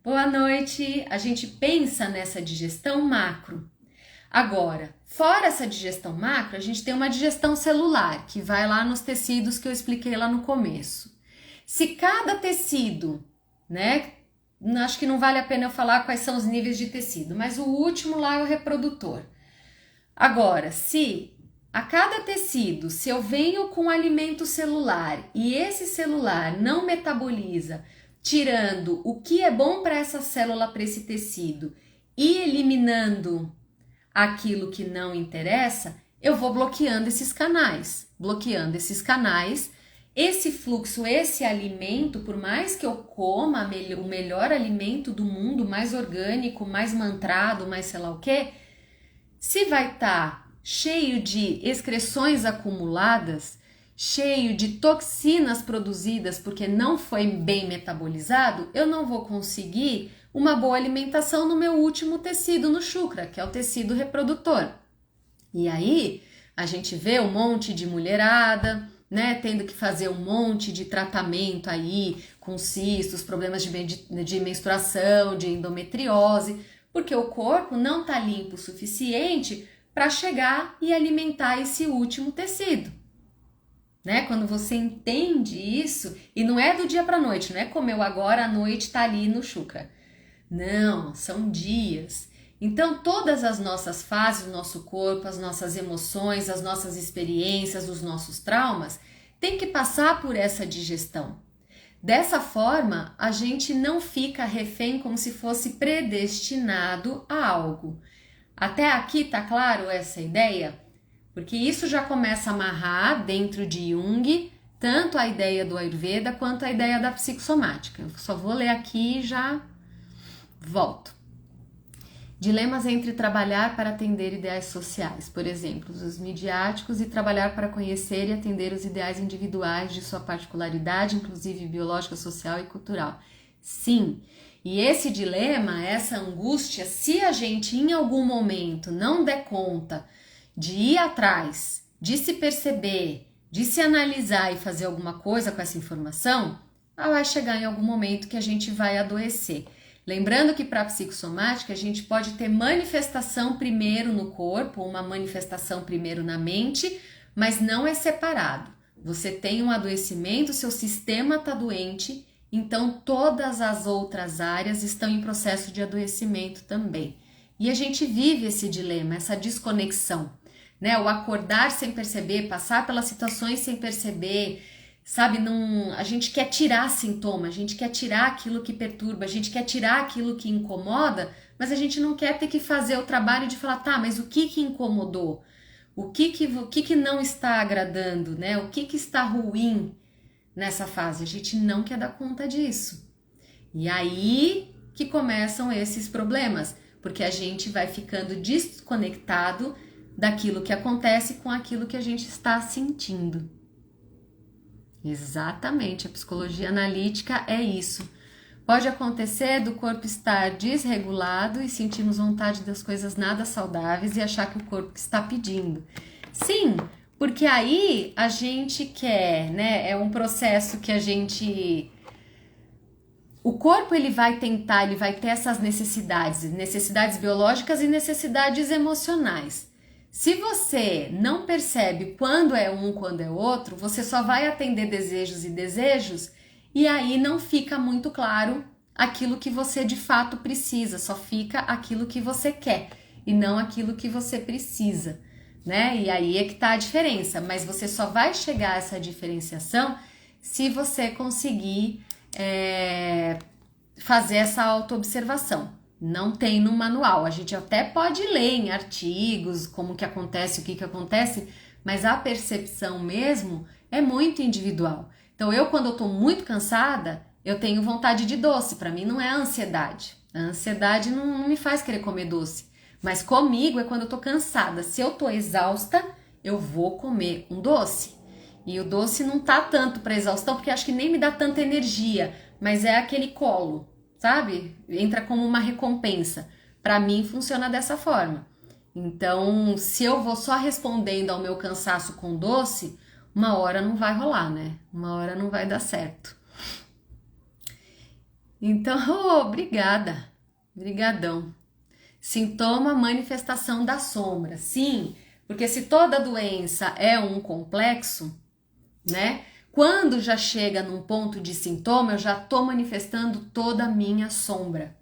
S1: Boa noite! A gente pensa nessa digestão macro. Agora, fora essa digestão macro, a gente tem uma digestão celular, que vai lá nos tecidos que eu expliquei lá no começo. Se cada tecido, né, acho que não vale a pena eu falar quais são os níveis de tecido, mas o último lá é o reprodutor. Agora, se a cada tecido, se eu venho com alimento celular e esse celular não metaboliza, tirando o que é bom para essa célula, para esse tecido, e eliminando aquilo que não interessa, eu vou bloqueando esses canais. Bloqueando esses canais, esse fluxo, esse alimento, por mais que eu coma o melhor alimento do mundo, mais orgânico, mais mantrado, mais sei lá o que, se vai estar cheio de excreções acumuladas, cheio de toxinas produzidas porque não foi bem metabolizado, eu não vou conseguir uma boa alimentação no meu último tecido no chukra, que é o tecido reprodutor. E aí a gente vê um monte de mulherada, né, tendo que fazer um monte de tratamento aí com cistos, problemas de menstruação, de endometriose, porque o corpo não está limpo o suficiente para chegar e alimentar esse último tecido. Né? Quando você entende isso, e não é do dia para a noite, não é comeu agora, à noite está ali no chukra. Não, são dias. Então, todas as nossas fases do nosso corpo, as nossas emoções, as nossas experiências, os nossos traumas, tem que passar por essa digestão. Dessa forma, a gente não fica refém como se fosse predestinado a algo. Até aqui tá claro essa ideia? Porque isso já começa a amarrar dentro de Jung, tanto a ideia do Ayurveda quanto a ideia da psicossomática. Eu só vou ler aqui e já volto. Dilemas entre trabalhar para atender ideais sociais, por exemplo, os midiáticos, e trabalhar para conhecer e atender os ideais individuais de sua particularidade, inclusive biológica, social e cultural. Sim, e esse dilema, essa angústia, se a gente em algum momento não der conta de ir atrás, de se perceber, de se analisar e fazer alguma coisa com essa informação, vai chegar em algum momento que a gente vai adoecer. Lembrando que para a psicossomática a gente pode ter manifestação primeiro no corpo, uma manifestação primeiro na mente, mas não é separado. Você tem um adoecimento, seu sistema está doente, então todas as outras áreas estão em processo de adoecimento também. E a gente vive esse dilema, essa desconexão, né? O acordar sem perceber, passar pelas situações sem perceber, sabe? A gente quer tirar sintoma, a gente quer tirar aquilo que perturba, a gente quer tirar aquilo que incomoda, mas a gente não quer ter que fazer o trabalho de falar, tá, mas o que incomodou? O que não está agradando, né? O que está ruim nessa fase? A gente não quer dar conta disso. E aí que começam esses problemas, porque a gente vai ficando desconectado daquilo que acontece com aquilo que a gente está sentindo. Exatamente, a psicologia analítica é isso. Pode acontecer do corpo estar desregulado e sentirmos vontade das coisas nada saudáveis e achar que o corpo está pedindo. Sim, porque aí a gente quer, né? É um processo que a gente... O corpo ele vai ter essas necessidades biológicas e necessidades emocionais. Se você não percebe quando é um, quando é outro, você só vai atender desejos e aí não fica muito claro aquilo que você de fato precisa, só fica aquilo que você quer e não aquilo que você precisa, né? E aí é que tá a diferença, mas você só vai chegar a essa diferenciação se você conseguir fazer essa autoobservação. Não tem no manual, a gente até pode ler em artigos como que acontece, o que acontece, mas a percepção mesmo é muito individual. Então quando eu tô muito cansada, eu tenho vontade de doce, para mim não é a ansiedade. A ansiedade não me faz querer comer doce, mas comigo é quando eu tô cansada. Se eu tô exausta, eu vou comer um doce. E o doce não tá tanto para exaustão, porque acho que nem me dá tanta energia, mas é aquele colo. Sabe? Entra como uma recompensa. Para mim funciona dessa forma. Então, se eu vou só respondendo ao meu cansaço com doce, uma hora não vai rolar, né? Uma hora não vai dar certo. Então, oh, obrigada. Brigadão. Sintoma, manifestação da sombra. Sim, porque se toda doença é um complexo, né? Quando já chega num ponto de sintoma, eu já tô manifestando toda a minha sombra.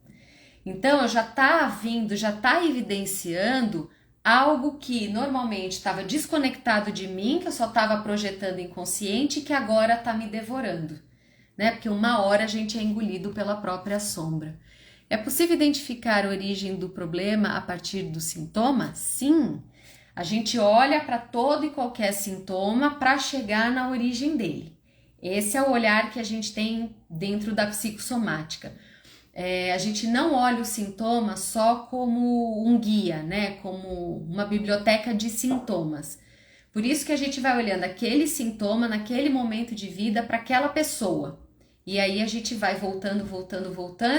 S1: Então, eu já tá vindo, já tá evidenciando algo que normalmente estava desconectado de mim, que eu só estava projetando inconsciente, que agora tá me devorando, né? Porque uma hora a gente é engolido pela própria sombra. É possível identificar a origem do problema a partir do sintoma? Sim. A gente olha para todo e qualquer sintoma para chegar na origem dele. Esse é o olhar que a gente tem dentro da psicossomática. A gente não olha o sintoma só como um guia, né? Como uma biblioteca de sintomas. Por isso que a gente vai olhando aquele sintoma naquele momento de vida para aquela pessoa. E aí a gente vai voltando,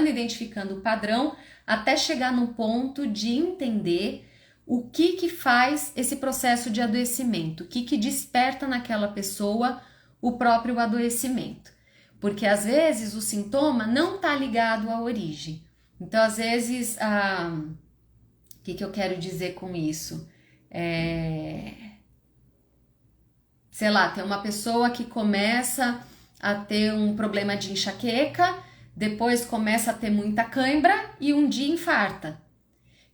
S1: identificando o padrão até chegar no ponto de entender o que faz esse processo de adoecimento, o que desperta naquela pessoa o próprio adoecimento. Porque às vezes o sintoma não está ligado à origem. Então, às vezes, o que eu quero dizer com isso? Sei lá, tem uma pessoa que começa a ter um problema de enxaqueca, depois começa a ter muita cãibra e um dia infarta.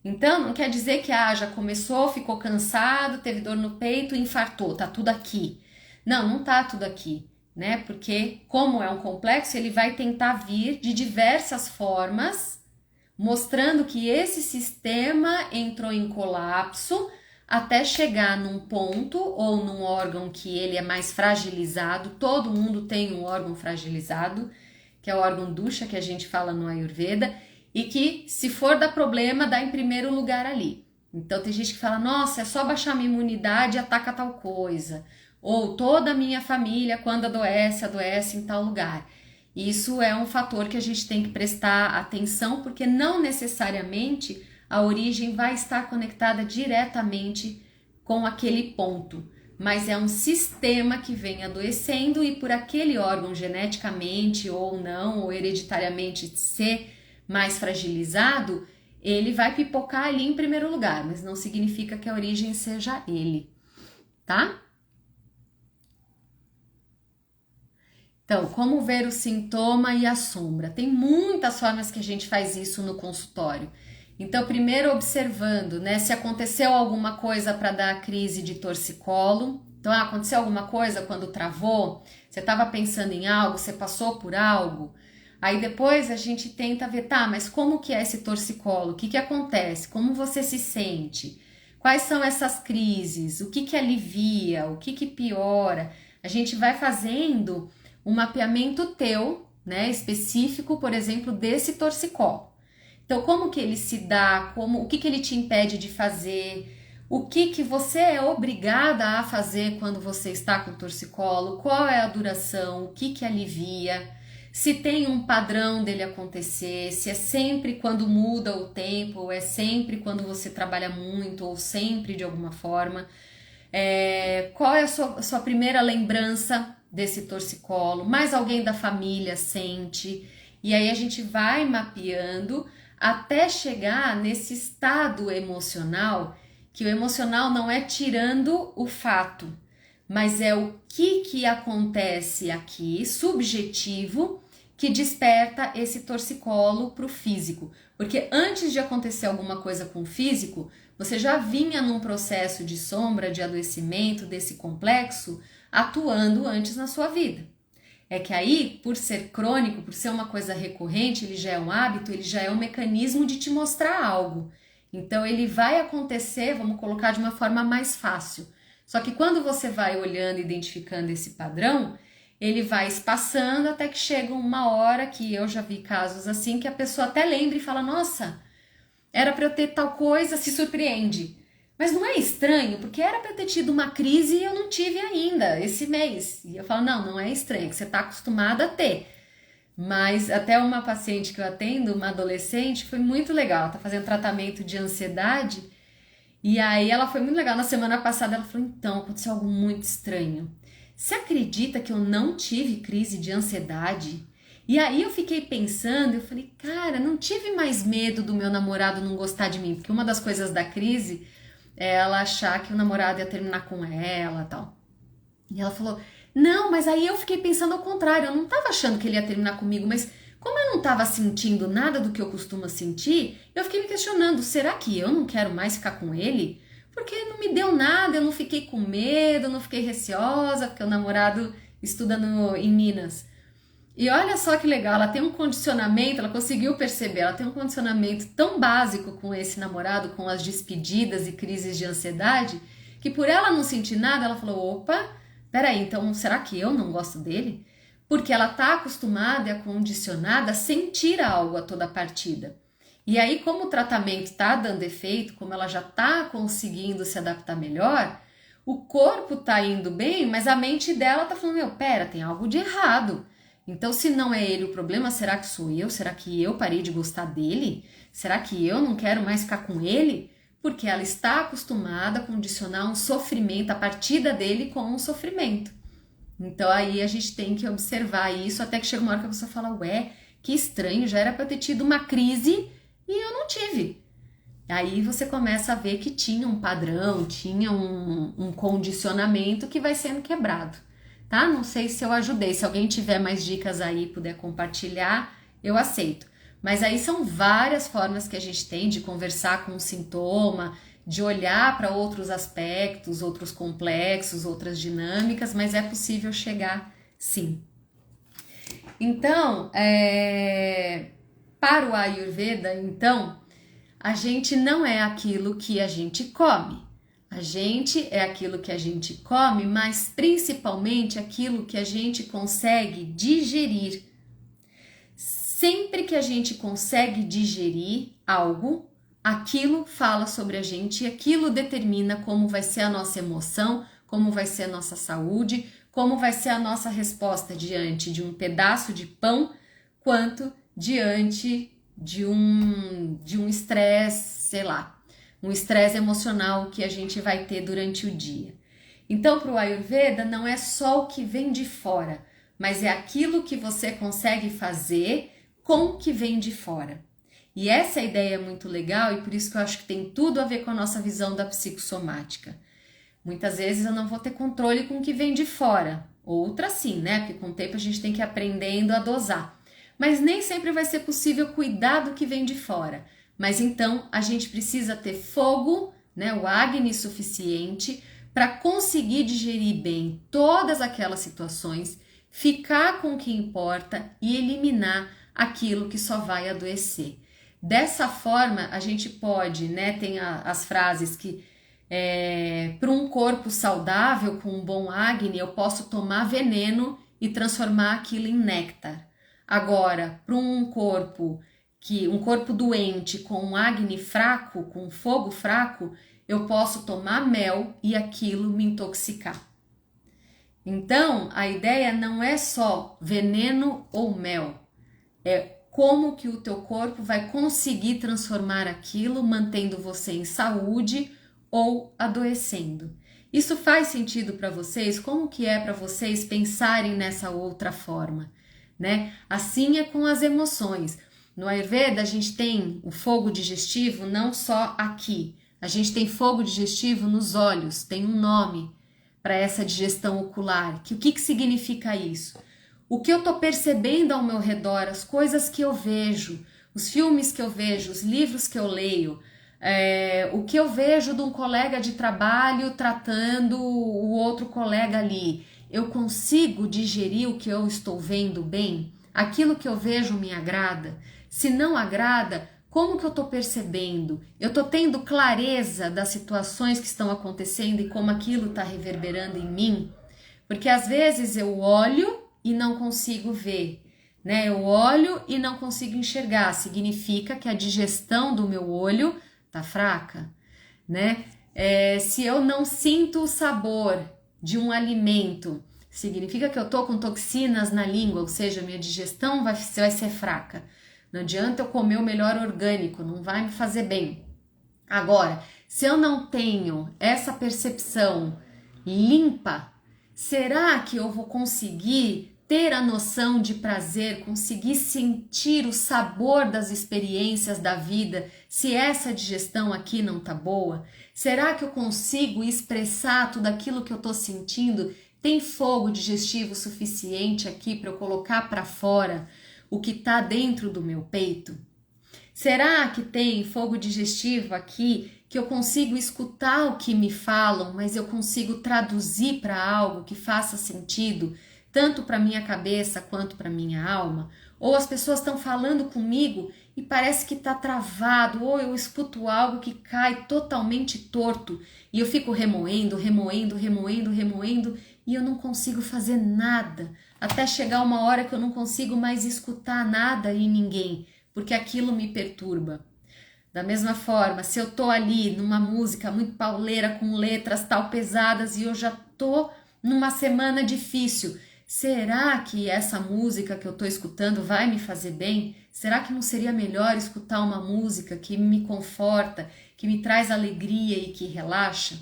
S1: Então, não quer dizer que já começou, ficou cansado, teve dor no peito e infartou, tá tudo aqui. Não, não tá tudo aqui, né? Porque como é um complexo, ele vai tentar vir de diversas formas, mostrando que esse sistema entrou em colapso até chegar num ponto ou num órgão que ele é mais fragilizado. Todo mundo tem um órgão fragilizado, que é o órgão Dusha, que a gente fala no Ayurveda, e que, se for dar problema, dá em primeiro lugar ali. Então, tem gente que fala, nossa, é só baixar minha imunidade e ataca tal coisa. Ou toda a minha família, quando adoece em tal lugar. Isso é um fator que a gente tem que prestar atenção, porque não necessariamente a origem vai estar conectada diretamente com aquele ponto. Mas é um sistema que vem adoecendo e por aquele órgão geneticamente ou não, ou hereditariamente ser mais fragilizado, ele vai pipocar ali em primeiro lugar, mas não significa que a origem seja ele, tá? Então, como ver o sintoma e a sombra? Tem muitas formas que a gente faz isso no consultório. Então, primeiro observando, né, se aconteceu alguma coisa para dar a crise de torcicolo. Então, aconteceu alguma coisa quando travou, você estava pensando em algo, você passou por algo. Aí depois a gente tenta ver, tá, mas como que é esse torcicolo? O que acontece? Como você se sente? Quais são essas crises? O que alivia? O que piora? A gente vai fazendo um mapeamento teu, né, específico, por exemplo, desse torcicolo. Então, como que ele se dá? O que ele te impede de fazer? O que você é obrigada a fazer quando você está com torcicolo? Qual é a duração? O que alivia? Se tem um padrão dele acontecer, se é sempre quando muda o tempo, ou é sempre quando você trabalha muito, ou sempre de alguma forma. Qual é a sua primeira lembrança desse torcicolo? Mais alguém da família sente? E aí a gente vai mapeando até chegar nesse estado emocional, que o emocional não é tirando o fato, mas é o que acontece aqui, subjetivo, que desperta esse torcicolo para o físico. Porque antes de acontecer alguma coisa com o físico, você já vinha num processo de sombra, de adoecimento, desse complexo, atuando antes na sua vida. É que aí, por ser crônico, por ser uma coisa recorrente, ele já é um hábito, ele já é um mecanismo de te mostrar algo. Então ele vai acontecer, vamos colocar de uma forma mais fácil. Só que quando você vai olhando, identificando esse padrão, ele vai espaçando até que chega uma hora que eu já vi casos assim, que a pessoa até lembra e fala, nossa, era para eu ter tal coisa, se surpreende. Mas não é estranho, porque era para eu ter tido uma crise e eu não tive ainda esse mês. E eu falo, não é estranho, que você está acostumada a ter. Mas até uma paciente que eu atendo, uma adolescente, foi muito legal. Ela está fazendo tratamento de ansiedade. E aí ela foi muito legal. Na semana passada ela falou, então, aconteceu algo muito estranho. Você acredita que eu não tive crise de ansiedade? E aí eu fiquei pensando, eu falei, cara, não tive mais medo do meu namorado não gostar de mim, porque uma das coisas da crise é ela achar que o namorado ia terminar com ela e tal. E ela falou, não, mas aí eu fiquei pensando ao contrário, eu não tava achando que ele ia terminar comigo, mas como eu não tava sentindo nada do que eu costumo sentir, eu fiquei me questionando, será que eu não quero mais ficar com ele? Porque não me deu nada, eu não fiquei com medo, não fiquei receosa, porque o namorado estuda em Minas. E olha só que legal, ela tem um condicionamento, ela conseguiu perceber, ela tem um condicionamento tão básico com esse namorado, com as despedidas e crises de ansiedade, que por ela não sentir nada, ela falou, opa, peraí, então será que eu não gosto dele? Porque ela tá acostumada e condicionada a sentir algo a toda partida. E aí, como o tratamento tá dando efeito, como ela já tá conseguindo se adaptar melhor, o corpo tá indo bem, mas a mente dela tá falando, meu, pera, tem algo de errado. Então, se não é ele o problema, será que sou eu? Será que eu parei de gostar dele? Será que eu não quero mais ficar com ele? Porque ela está acostumada a condicionar um sofrimento, a partida dele com um sofrimento. Então, aí a gente tem que observar isso até que chega uma hora que a pessoa fala, ué, que estranho, já era para ter tido uma crise e eu não tive. Aí você começa a ver que tinha um padrão, tinha um condicionamento que vai sendo quebrado. Tá? Não sei se eu ajudei. Se alguém tiver mais dicas aí e puder compartilhar, eu aceito. Mas aí são várias formas que a gente tem de conversar com o sintoma, de olhar para outros aspectos, outros complexos, outras dinâmicas, mas é possível chegar sim. Então, para o Ayurveda, então, a gente não é aquilo que a gente come. A gente é aquilo que a gente come, mas principalmente aquilo que a gente consegue digerir. Sempre que a gente consegue digerir algo, aquilo fala sobre a gente e aquilo determina como vai ser a nossa emoção, como vai ser a nossa saúde, como vai ser a nossa resposta diante de um pedaço de pão, quanto diante de um estresse, sei lá, um estresse emocional que a gente vai ter durante o dia. Então, para o Ayurveda, não é só o que vem de fora, mas é aquilo que você consegue fazer com o que vem de fora. E essa ideia é muito legal e por isso que eu acho que tem tudo a ver com a nossa visão da psicossomática. Muitas vezes eu não vou ter controle com o que vem de fora, outra sim, né? Porque com o tempo a gente tem que ir aprendendo a dosar. Mas nem sempre vai ser possível cuidar do que vem de fora. Mas então a gente precisa ter fogo, né, o Agni suficiente para conseguir digerir bem todas aquelas situações, ficar com o que importa e eliminar aquilo que só vai adoecer. Dessa forma a gente pode, né, tem as frases que para um corpo saudável com um bom Agni eu posso tomar veneno e transformar aquilo em néctar. Agora, para um corpo doente com um Agni fraco, com fogo fraco, eu posso tomar mel e aquilo me intoxicar. Então, a ideia não é só veneno ou mel, é como que o teu corpo vai conseguir transformar aquilo, mantendo você em saúde ou adoecendo. Isso faz sentido para vocês? Como que é para vocês pensarem nessa outra forma, né? Assim é com as emoções. No Ayurveda, a gente tem o fogo digestivo não só aqui. A gente tem fogo digestivo nos olhos, tem um nome para essa digestão ocular. O que significa isso? O que eu estou percebendo ao meu redor, as coisas que eu vejo, os filmes que eu vejo, os livros que eu leio, o que eu vejo de um colega de trabalho tratando o outro colega ali. Eu consigo digerir o que eu estou vendo bem? Aquilo que eu vejo me agrada? Se não agrada, como que eu estou percebendo? Eu estou tendo clareza das situações que estão acontecendo e como aquilo está reverberando em mim? Porque às vezes eu olho e não consigo ver, né? Eu olho e não consigo enxergar. Significa que a digestão do meu olho tá fraca, né? Se eu não sinto o sabor de um alimento, significa que eu tô com toxinas na língua, ou seja, minha digestão vai ser fraca. Não adianta eu comer o melhor orgânico, não vai me fazer bem. Agora, se eu não tenho essa percepção limpa, será que eu vou conseguir ter a noção de prazer, conseguir sentir o sabor das experiências da vida, se essa digestão aqui não tá boa? Será que eu consigo expressar tudo aquilo que eu tô sentindo? Tem fogo digestivo suficiente aqui para eu colocar para fora o que tá dentro do meu peito? Será que tem fogo digestivo aqui que eu consigo escutar o que me falam, mas eu consigo traduzir para algo que faça sentido, tanto para minha cabeça quanto para minha alma? Ou as pessoas estão falando comigo e parece que está travado, ou eu escuto algo que cai totalmente torto e eu fico remoendo e eu não consigo fazer nada, até chegar uma hora que eu não consigo mais escutar nada e ninguém, porque aquilo me perturba. Da mesma forma, se eu tô ali numa música muito pauleira, com letras tal pesadas e eu já tô numa semana difícil, será que essa música que eu tô escutando vai me fazer bem? Será que não seria melhor escutar uma música que me conforta, que me traz alegria e que relaxa?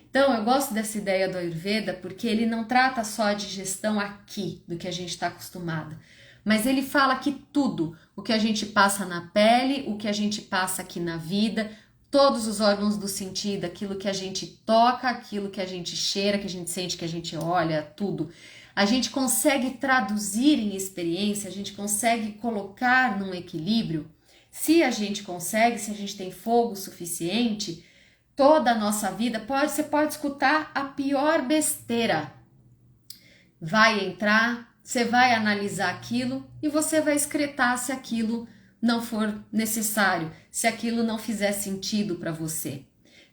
S1: Então, eu gosto dessa ideia do Ayurveda porque ele não trata só a digestão aqui, do que a gente está acostumado, mas ele fala que tudo, o que a gente passa na pele, o que a gente passa aqui na vida, todos os órgãos do sentido, aquilo que a gente toca, aquilo que a gente cheira, que a gente sente, que a gente olha, tudo. A gente consegue traduzir em experiência, a gente consegue colocar num equilíbrio. Se a gente consegue, se a gente tem fogo suficiente, toda a nossa vida, você pode escutar a pior besteira. Vai entrar, você vai analisar aquilo e você vai excretar se aquilo não for necessário, se aquilo não fizer sentido para você,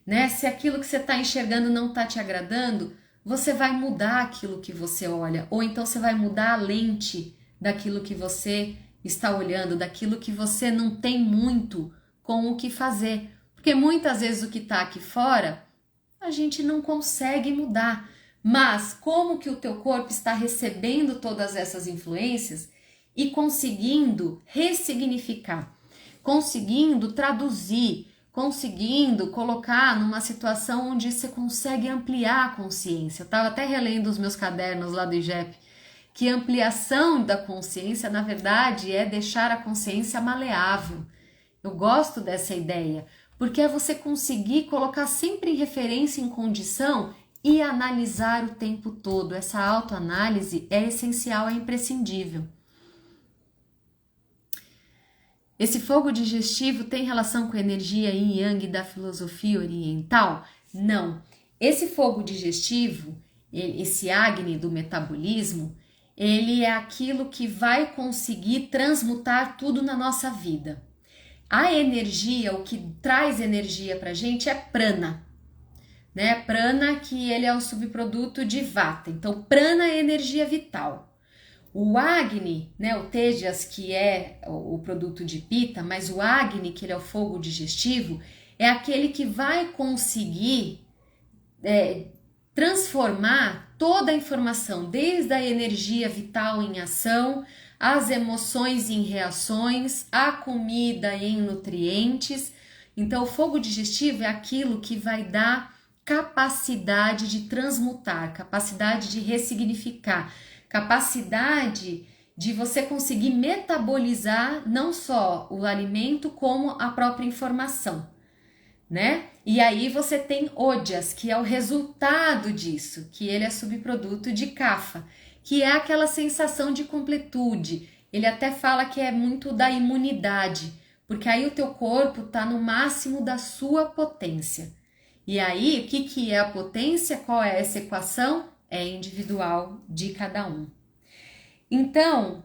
S1: né? Se aquilo que você está enxergando não está te agradando, você vai mudar aquilo que você olha, ou então você vai mudar a lente daquilo que você está olhando, daquilo que você não tem muito com o que fazer. Porque muitas vezes o que está aqui fora, a gente não consegue mudar. Mas como que o teu corpo está recebendo todas essas influências e conseguindo ressignificar, conseguindo traduzir, conseguindo colocar numa situação onde você consegue ampliar a consciência. Eu estava até relendo os meus cadernos lá do IGEP, que ampliação da consciência, na verdade, é deixar a consciência maleável. Eu gosto dessa ideia, porque é você conseguir colocar sempre em referência, em condição e analisar o tempo todo. Essa autoanálise é essencial, é imprescindível. Esse fogo digestivo tem relação com a energia yin e yang da filosofia oriental? Não. Esse fogo digestivo, esse Agni do metabolismo, ele é aquilo que vai conseguir transmutar tudo na nossa vida. A energia, o que traz energia pra gente é prana, né? Prana, que ele é um subproduto de Vata. Então, prana é energia vital. O Agni, né, o Tejas, que é o produto de Pita, mas o Agni, que ele é o fogo digestivo, é aquele que vai conseguir transformar toda a informação, desde a energia vital em ação, as emoções em reações, a comida em nutrientes. Então, o fogo digestivo é aquilo que vai dar capacidade de transmutar, capacidade de ressignificar, capacidade de você conseguir metabolizar não só o alimento, como a própria informação, né? E aí você tem Ojas, que é o resultado disso, que ele é subproduto de Kapha, que é aquela sensação de completude. Ele até fala que é muito da imunidade, porque aí o teu corpo está no máximo da sua potência. E aí, o que é a potência? Qual é essa equação? É individual de cada um. Então,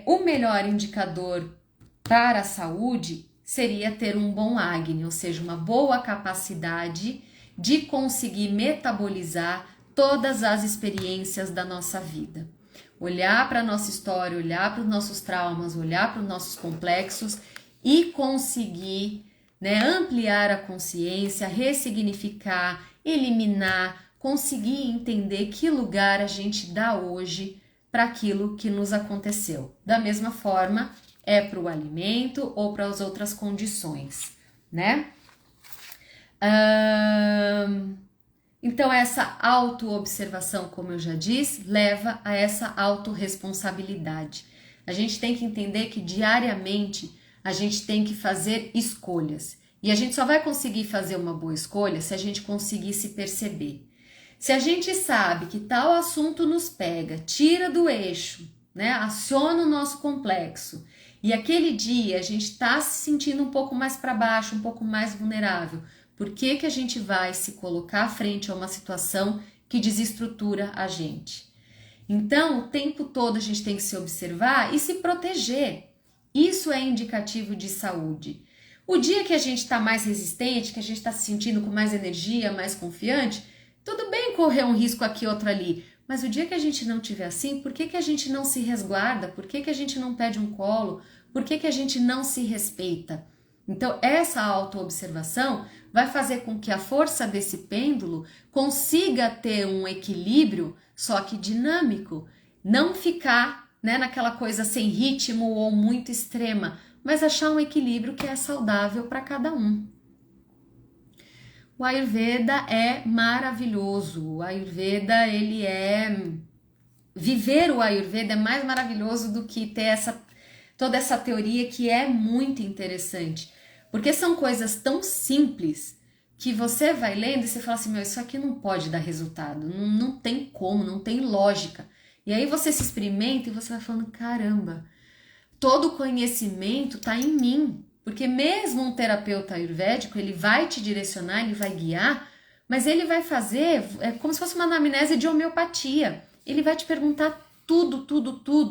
S1: o melhor indicador para a saúde seria ter um bom Agni, ou seja, uma boa capacidade de conseguir metabolizar todas as experiências da nossa vida. Olhar para a nossa história, olhar para os nossos traumas, olhar para os nossos complexos e conseguir, né, ampliar a consciência, ressignificar, eliminar, conseguir entender que lugar a gente dá hoje para aquilo que nos aconteceu. Da mesma forma, é para o alimento ou para as outras condições, né? Então, essa autoobservação, como eu já disse, leva a essa autorresponsabilidade. A gente tem que entender que diariamente a gente tem que fazer escolhas. E a gente só vai conseguir fazer uma boa escolha se a gente conseguir se perceber. Se a gente sabe que tal assunto nos pega, tira do eixo, né? Aciona o nosso complexo, e aquele dia a gente está se sentindo um pouco mais para baixo, um pouco mais vulnerável, por que que a gente vai se colocar frente a uma situação que desestrutura a gente? Então, o tempo todo a gente tem que se observar e se proteger. Isso é indicativo de saúde. O dia que a gente está mais resistente, que a gente está se sentindo com mais energia, mais confiante, tudo bem correr um risco aqui, outro ali, mas o dia que a gente não tiver assim, por que que a gente não se resguarda? Por que que a gente não pede um colo? Por que que a gente não se respeita? Então, essa autoobservação vai fazer com que a força desse pêndulo consiga ter um equilíbrio, só que dinâmico. Não ficar, né, naquela coisa sem ritmo ou muito extrema, mas achar um equilíbrio que é saudável para cada um. O Ayurveda é maravilhoso. O Ayurveda, viver o Ayurveda é mais maravilhoso do que ter toda essa teoria que é muito interessante. Porque são coisas tão simples que você vai lendo e você fala assim, meu, isso aqui não pode dar resultado, não tem como, não tem lógica. E aí você se experimenta e você vai falando, caramba, todo conhecimento está em mim. Porque mesmo um terapeuta ayurvédico, ele vai te direcionar, ele vai guiar, mas ele vai fazer, é como se fosse uma anamnese de homeopatia. Ele vai te perguntar tudo,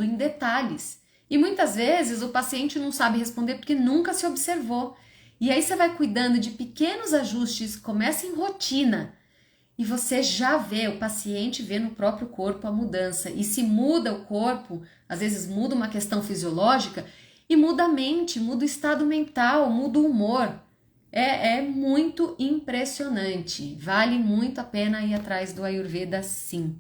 S1: em detalhes. E muitas vezes o paciente não sabe responder porque nunca se observou. E aí você vai cuidando de pequenos ajustes, começa em rotina. E você já vê, o paciente vê no próprio corpo a mudança. E se muda o corpo, às vezes muda uma questão fisiológica, e muda a mente, muda o estado mental, muda o humor. É muito impressionante. Vale muito a pena ir atrás do Ayurveda, sim.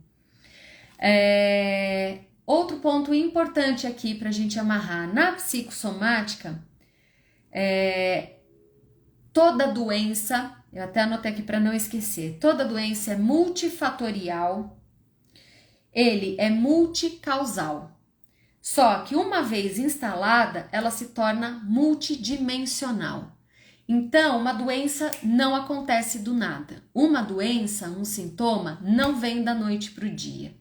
S1: Outro ponto importante aqui para a gente amarrar. Na psicossomática, toda doença, eu até anotei aqui para não esquecer, toda doença é multifatorial, ele é multicausal. Só que uma vez instalada, ela se torna multidimensional. Então, uma doença não acontece do nada. Uma doença, um sintoma, não vem da noite para o dia.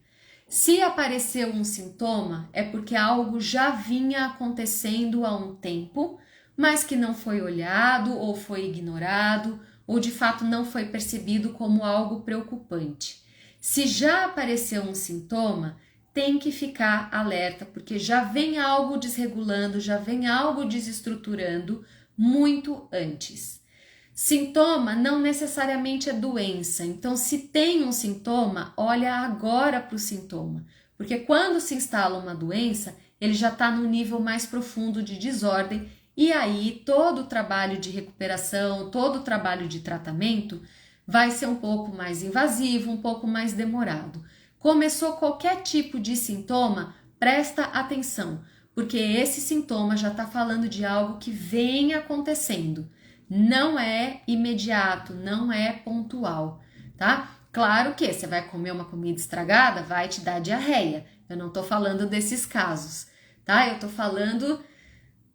S1: Se apareceu um sintoma, é porque algo já vinha acontecendo há um tempo, mas que não foi olhado ou foi ignorado, ou de fato não foi percebido como algo preocupante. Se já apareceu um sintoma, tem que ficar alerta, porque já vem algo desregulando, já vem algo desestruturando muito antes. Sintoma não necessariamente é doença, então se tem um sintoma, olha agora para o sintoma, porque quando se instala uma doença, ele já está no nível mais profundo de desordem, e aí todo o trabalho de recuperação, todo o trabalho de tratamento vai ser um pouco mais invasivo, um pouco mais demorado. Começou qualquer tipo de sintoma, presta atenção, porque esse sintoma já está falando de algo que vem acontecendo. Não é imediato, não é pontual, tá? Claro que você vai comer uma comida estragada, vai te dar diarreia. Eu não tô falando desses casos, tá? Eu tô falando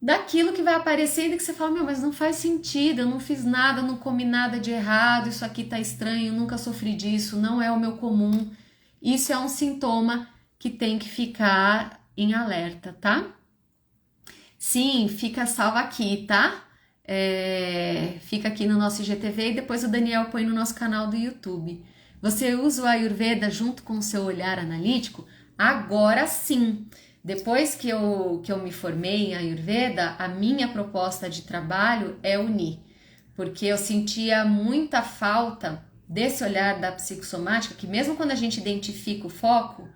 S1: daquilo que vai aparecendo e que você fala, meu, mas não faz sentido, eu não fiz nada, não comi nada de errado, isso aqui tá estranho, nunca sofri disso, não é o meu comum. Isso é um sintoma que tem que ficar em alerta, tá? Sim, fica salvo aqui, tá? Fica aqui no nosso IGTV e depois o Daniel põe no nosso canal do YouTube. Você usa o Ayurveda junto com o seu olhar analítico? Agora sim! Depois que eu me formei em Ayurveda, a minha proposta de trabalho é unir, porque eu sentia muita falta desse olhar da psicossomática, que mesmo quando a gente identifica o foco,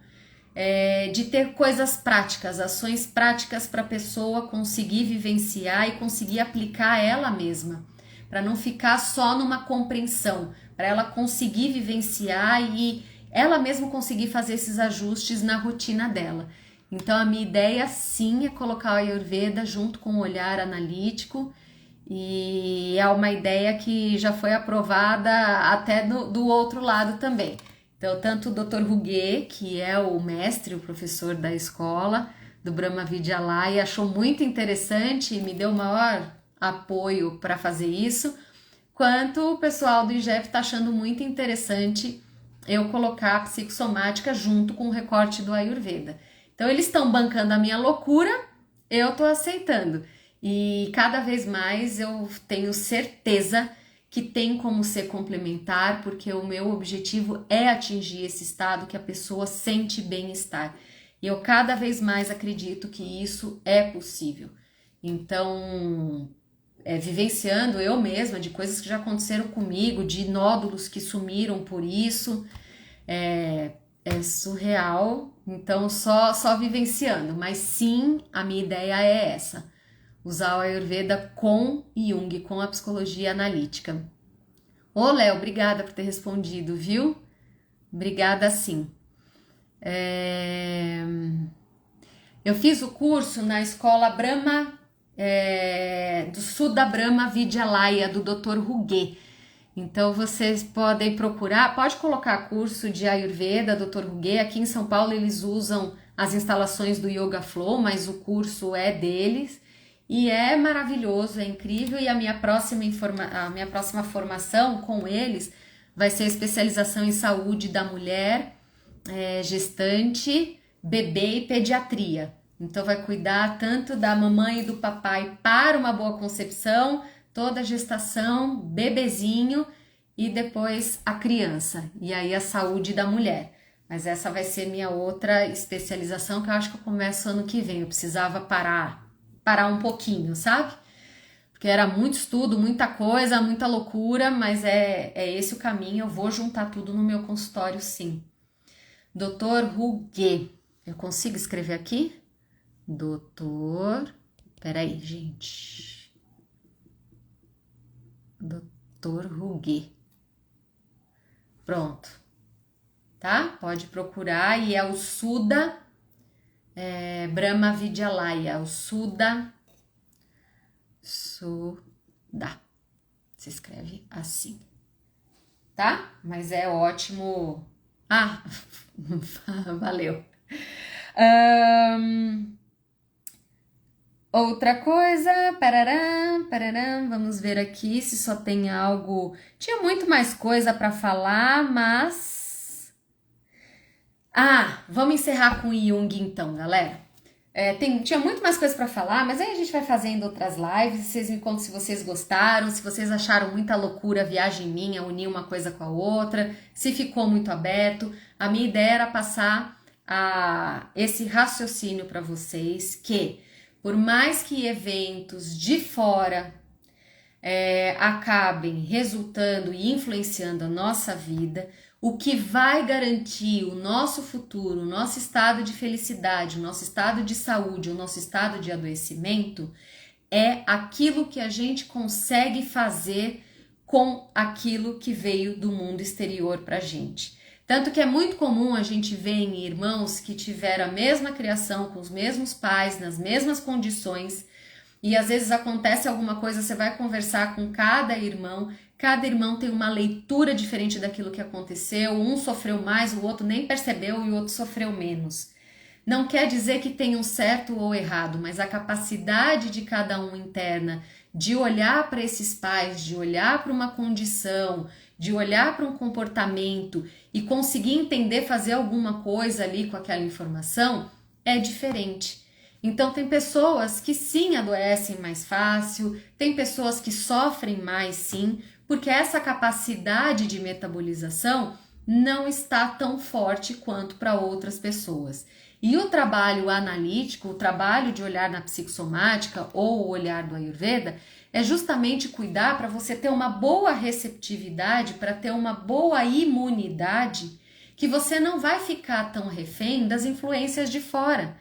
S1: de ter coisas práticas, ações práticas para a pessoa conseguir vivenciar e conseguir aplicar ela mesma, para não ficar só numa compreensão, para ela conseguir vivenciar e ela mesma conseguir fazer esses ajustes na rotina dela. Então a minha ideia sim é colocar o Ayurveda junto com o olhar analítico e é uma ideia que já foi aprovada até do outro lado também. Então, tanto o Dr. Huguet, que é o mestre, o professor da escola do Brahma Vidyalaya, achou muito interessante e me deu maior apoio para fazer isso, quanto o pessoal do IGEP está achando muito interessante eu colocar a psicossomática junto com o recorte do Ayurveda. Então, eles estão bancando a minha loucura, eu estou aceitando. E cada vez mais eu tenho certeza que tem como ser complementar, porque o meu objetivo é atingir esse estado que a pessoa sente bem-estar. E eu cada vez mais acredito que isso é possível. Então, vivenciando eu mesma de coisas que já aconteceram comigo, de nódulos que sumiram por isso, é surreal. Então, só vivenciando. Mas sim, a minha ideia é essa. Usar o Ayurveda com Jung, com a psicologia analítica. Ô, Léo, obrigada por ter respondido, viu? Obrigada, sim. Eu fiz o curso na escola Brahma, do Sudha Brahma Vidyalaya, do Dr. Huguet. Então, vocês podem procurar, pode colocar curso de Ayurveda, Dr. Huguet. Aqui em São Paulo eles usam as instalações do Yoga Flow, mas o curso é deles. E é maravilhoso, é incrível, e a minha próxima formação com eles vai ser a especialização em saúde da mulher, gestante, bebê e pediatria. Então vai cuidar tanto da mamãe e do papai para uma boa concepção, toda a gestação, bebezinho e depois a criança, e aí a saúde da mulher. Mas essa vai ser minha outra especialização, que eu acho que eu começo ano que vem. Eu precisava parar um pouquinho, sabe? Porque era muito estudo, muita coisa, muita loucura, mas é esse o caminho. Eu vou juntar tudo no meu consultório, sim. Dr. Huguet. Eu consigo escrever aqui? Peraí, gente. Dr. Huguet. Pronto. Tá? Pode procurar. E é o Sudha Brahma Vidyalaya, o Sudha. Se escreve assim, tá? Mas é ótimo. Ah, valeu. Outra coisa, pararam, vamos ver aqui se só tem algo. Tinha muito mais coisa para falar, mas vamos encerrar com Jung então, galera. Tinha muito mais coisa para falar, mas aí a gente vai fazendo outras lives. Vocês me contam se vocês gostaram, se vocês acharam muita loucura a viagem minha, unir uma coisa com a outra, se ficou muito aberto. A minha ideia era passar esse raciocínio para vocês, que por mais que eventos de fora acabem resultando e influenciando a nossa vida, o que vai garantir o nosso futuro, o nosso estado de felicidade, o nosso estado de saúde, o nosso estado de adoecimento, é aquilo que a gente consegue fazer com aquilo que veio do mundo exterior pra gente. Tanto que é muito comum a gente ver em irmãos que tiveram a mesma criação, com os mesmos pais, nas mesmas condições, e às vezes acontece alguma coisa, você vai conversar com cada irmão tem uma leitura diferente daquilo que aconteceu, um sofreu mais, o outro nem percebeu e o outro sofreu menos. Não quer dizer que tem um certo ou errado, mas a capacidade de cada um interna de olhar para esses pais, de olhar para uma condição, de olhar para um comportamento e conseguir entender, fazer alguma coisa ali com aquela informação, é diferente. Então tem pessoas que sim adoecem mais fácil, tem pessoas que sofrem mais sim, porque essa capacidade de metabolização não está tão forte quanto para outras pessoas. E o trabalho analítico, o trabalho de olhar na psicossomática ou o olhar do Ayurveda, é justamente cuidar para você ter uma boa receptividade, para ter uma boa imunidade, que você não vai ficar tão refém das influências de fora.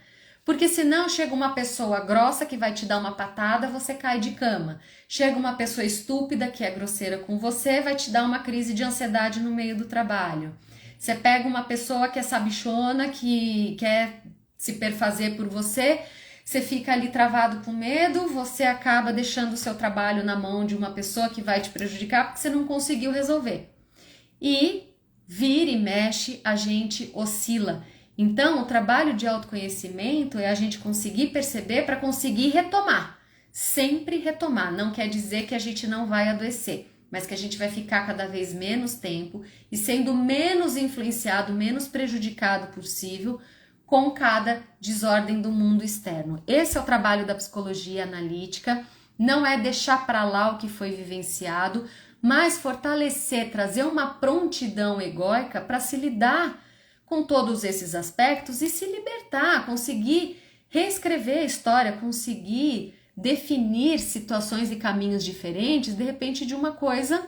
S1: Porque senão chega uma pessoa grossa que vai te dar uma patada, você cai de cama. Chega uma pessoa estúpida que é grosseira com você, vai te dar uma crise de ansiedade no meio do trabalho. Você pega uma pessoa que é sabichona, que quer se perfazer por você, você fica ali travado com medo, você acaba deixando o seu trabalho na mão de uma pessoa que vai te prejudicar porque você não conseguiu resolver. E vira e mexe, a gente oscila. Então, o trabalho de autoconhecimento é a gente conseguir perceber para conseguir retomar. Sempre retomar. Não quer dizer que a gente não vai adoecer, mas que a gente vai ficar cada vez menos tempo e sendo menos influenciado, menos prejudicado possível com cada desordem do mundo externo. Esse é o trabalho da psicologia analítica, não é deixar para lá o que foi vivenciado, mas fortalecer, trazer uma prontidão egóica para se lidar com todos esses aspectos e se libertar, conseguir reescrever a história, conseguir definir situações e caminhos diferentes, de repente, de uma coisa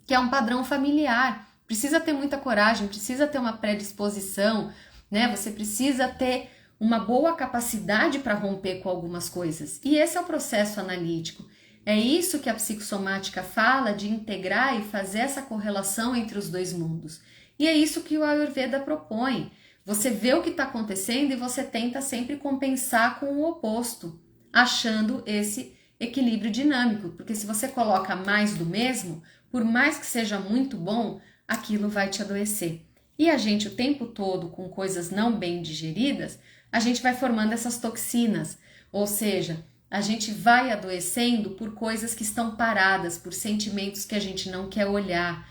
S1: que é um padrão familiar. Precisa ter muita coragem, precisa ter uma predisposição, né? Você precisa ter uma boa capacidade para romper com algumas coisas. E esse é o processo analítico. É isso que a psicossomática fala de integrar e fazer essa correlação entre os dois mundos. E é isso que o Ayurveda propõe. Você vê o que está acontecendo e você tenta sempre compensar com o oposto, achando esse equilíbrio dinâmico. Porque se você coloca mais do mesmo, por mais que seja muito bom, aquilo vai te adoecer. E a gente o tempo todo, com coisas não bem digeridas, a gente vai formando essas toxinas. Ou seja, a gente vai adoecendo por coisas que estão paradas, por sentimentos que a gente não quer olhar,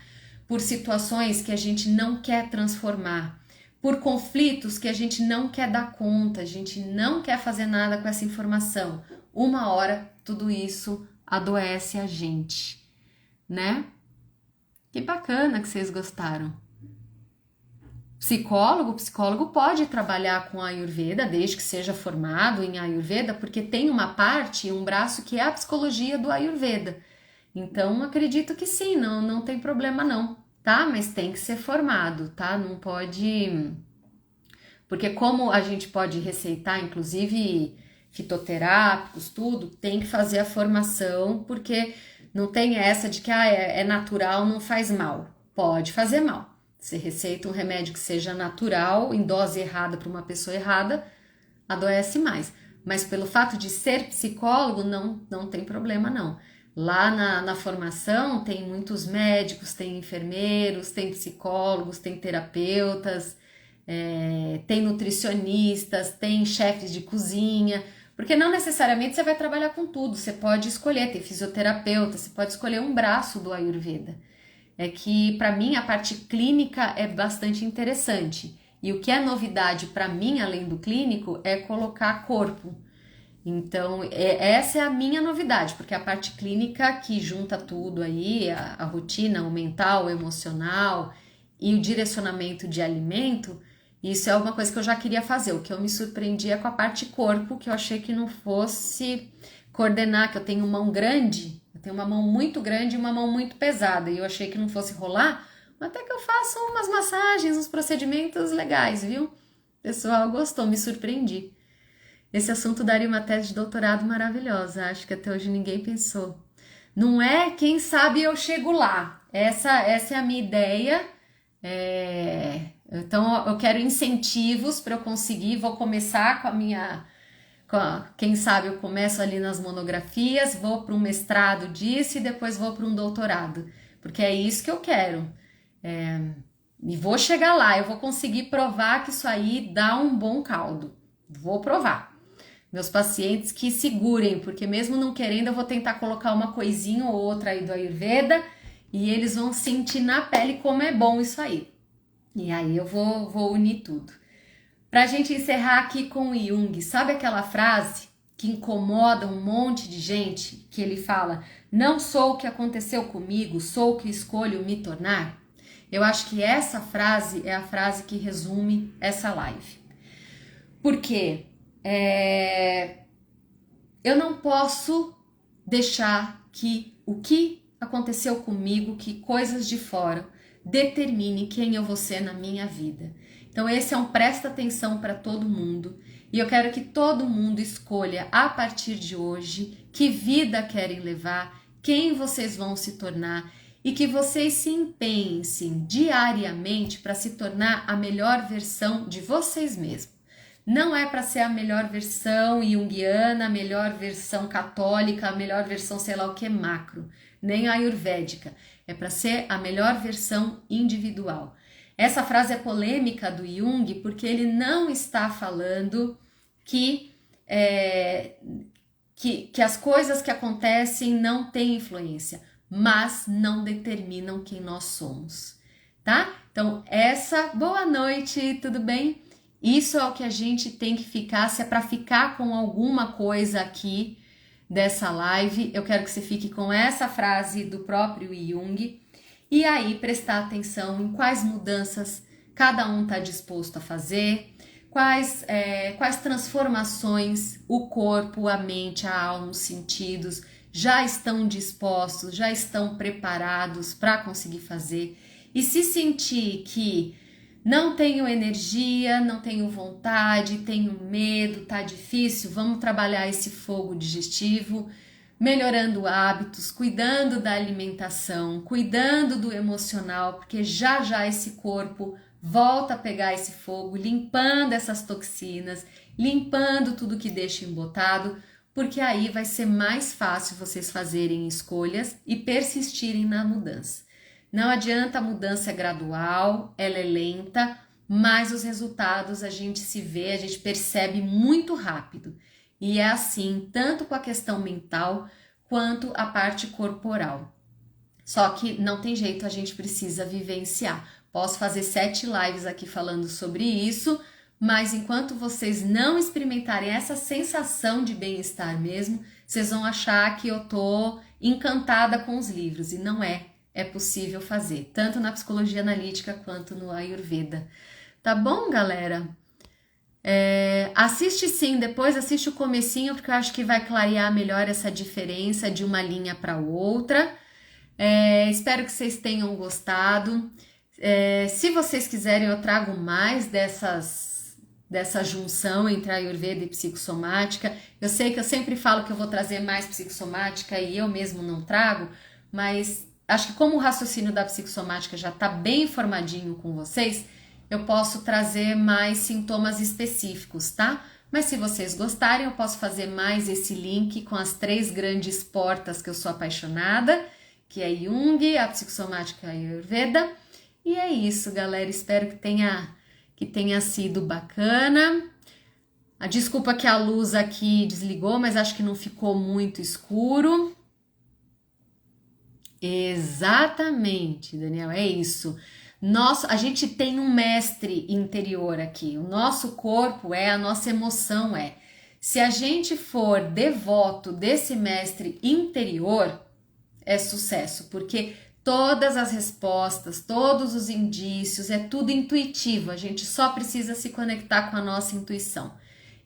S1: por situações que a gente não quer transformar, por conflitos que a gente não quer dar conta, a gente não quer fazer nada com essa informação. Uma hora tudo isso adoece a gente, né? Que bacana que vocês gostaram. Psicólogo pode trabalhar com a Ayurveda, desde que seja formado em Ayurveda, porque tem uma parte, um braço que é a psicologia do Ayurveda. Então, acredito que sim, não tem problema não, tá? Mas tem que ser formado, tá? Não pode... Porque como a gente pode receitar, inclusive fitoterápicos, tudo, tem que fazer a formação, porque não tem essa de que é natural, não faz mal. Pode fazer mal. Você receita um remédio que seja natural, em dose errada para uma pessoa errada, adoece mais. Mas pelo fato de ser psicólogo, não tem problema não. Lá na formação tem muitos médicos, tem enfermeiros, tem psicólogos, tem terapeutas, tem nutricionistas, tem chefes de cozinha, porque não necessariamente você vai trabalhar com tudo, você pode escolher, tem fisioterapeuta, você pode escolher um braço do Ayurveda. É que para mim a parte clínica é bastante interessante. E o que é novidade para mim, além do clínico, é colocar corpo. Então, essa é a minha novidade, porque a parte clínica que junta tudo aí, a rotina, o mental, o emocional e o direcionamento de alimento, isso é uma coisa que eu já queria fazer. O que eu me surpreendi é com a parte corpo, que eu achei que não fosse coordenar, que eu tenho mão grande, eu tenho uma mão muito grande e uma mão muito pesada, e eu achei que não fosse rolar, até que eu faço umas massagens, uns procedimentos legais, viu? O pessoal gostou, me surpreendi. Esse assunto daria uma tese de doutorado maravilhosa, acho que até hoje ninguém pensou. Não é, quem sabe eu chego lá, essa é a minha ideia, então eu quero incentivos para eu conseguir, vou começar quem sabe eu começo ali nas monografias, vou para um mestrado disso e depois vou para um doutorado, porque é isso que eu quero. E vou chegar lá, eu vou conseguir provar que isso aí dá um bom caldo. Vou provar. Meus pacientes que segurem, porque mesmo não querendo, eu vou tentar colocar uma coisinha ou outra aí do Ayurveda e eles vão sentir na pele como é bom isso aí. E aí eu vou unir tudo. Pra gente encerrar aqui com o Jung, sabe aquela frase que incomoda um monte de gente, que ele fala, não sou o que aconteceu comigo, sou o que escolho me tornar? Eu acho que essa frase é a frase que resume essa live. Porque eu não posso deixar que o que aconteceu comigo, que coisas de fora, determine quem eu vou ser na minha vida. Então esse é um presta atenção para todo mundo e eu quero que todo mundo escolha a partir de hoje que vida querem levar, quem vocês vão se tornar e que vocês se empenhem diariamente para se tornar a melhor versão de vocês mesmos. Não é para ser a melhor versão junguiana, a melhor versão católica, a melhor versão sei lá o que macro, nem ayurvédica. É para ser a melhor versão individual. Essa frase é polêmica do Jung porque ele não está falando que as coisas que acontecem não têm influência, mas não determinam quem nós somos, tá? Então, boa noite, tudo bem? Isso é o que a gente tem que ficar, se é para ficar com alguma coisa aqui dessa live, eu quero que você fique com essa frase do próprio Jung e aí prestar atenção em quais mudanças cada um está disposto a fazer, quais transformações o corpo, a mente, a alma, os sentidos já estão dispostos, já estão preparados para conseguir fazer. E se sentir que não tenho energia, não tenho vontade, tenho medo, tá difícil, vamos trabalhar esse fogo digestivo, melhorando hábitos, cuidando da alimentação, cuidando do emocional, porque já já esse corpo volta a pegar esse fogo, limpando essas toxinas, limpando tudo que deixa embotado, porque aí vai ser mais fácil vocês fazerem escolhas e persistirem na mudança. Não adianta, a mudança é gradual, ela é lenta, mas os resultados a gente percebe muito rápido. E é assim, tanto com a questão mental quanto a parte corporal. Só que não tem jeito, a gente precisa vivenciar. Posso fazer 7 lives aqui falando sobre isso, mas enquanto vocês não experimentarem essa sensação de bem-estar mesmo, vocês vão achar que eu tô encantada com os livros, e não é. É possível fazer, tanto na psicologia analítica quanto no Ayurveda. Tá bom, galera? Assiste sim, depois assiste o comecinho, porque eu acho que vai clarear melhor essa diferença de uma linha para outra. Espero que vocês tenham gostado. Se vocês quiserem, eu trago mais dessa junção entre Ayurveda e psicossomática. Eu sei que eu sempre falo que eu vou trazer mais psicossomática e eu mesmo não trago, mas acho que como o raciocínio da psicossomática já está bem formadinho com vocês, eu posso trazer mais sintomas específicos, tá? Mas se vocês gostarem, eu posso fazer mais esse link com as 3 grandes portas que eu sou apaixonada, que é Jung, a psicossomática e a Ayurveda. E é isso, galera. Espero que tenha sido bacana. Desculpa que a luz aqui desligou, mas acho que não ficou muito escuro. Exatamente, Daniel, é isso. A gente tem um mestre interior aqui. O nosso corpo a nossa emoção Se a gente for devoto desse mestre interior, é sucesso, porque todas as respostas, todos os indícios, é tudo intuitivo. A gente só precisa se conectar com a nossa intuição.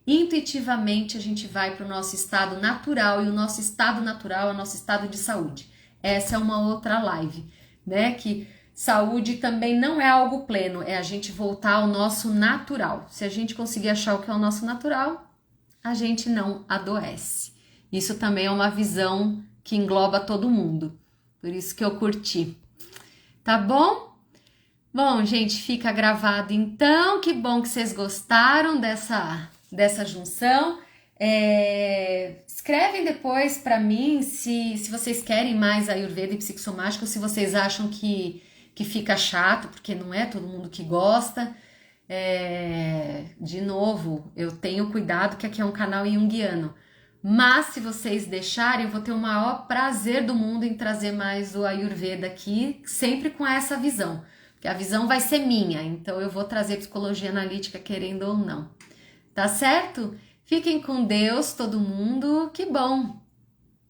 S1: Intuitivamente a gente vai para o nosso estado natural, e o nosso estado natural é o nosso estado de saúde. Essa é uma outra live, né? Que saúde também não é algo pleno, é a gente voltar ao nosso natural. Se a gente conseguir achar o que é o nosso natural, a gente não adoece. Isso também é uma visão que engloba todo mundo. Por isso que eu curti. Tá bom? Bom, gente, fica gravado então. Que bom que vocês gostaram dessa junção. Escrevem depois para mim se vocês querem mais Ayurveda e psicossomática, ou se vocês acham que fica chato, porque não é todo mundo que gosta. De novo, eu tenho cuidado que aqui é um canal junguiano, mas se vocês deixarem, eu vou ter o maior prazer do mundo em trazer mais o Ayurveda aqui, sempre com essa visão, porque a visão vai ser minha, então eu vou trazer psicologia analítica querendo ou não. Tá certo? Fiquem com Deus, todo mundo. Que bom!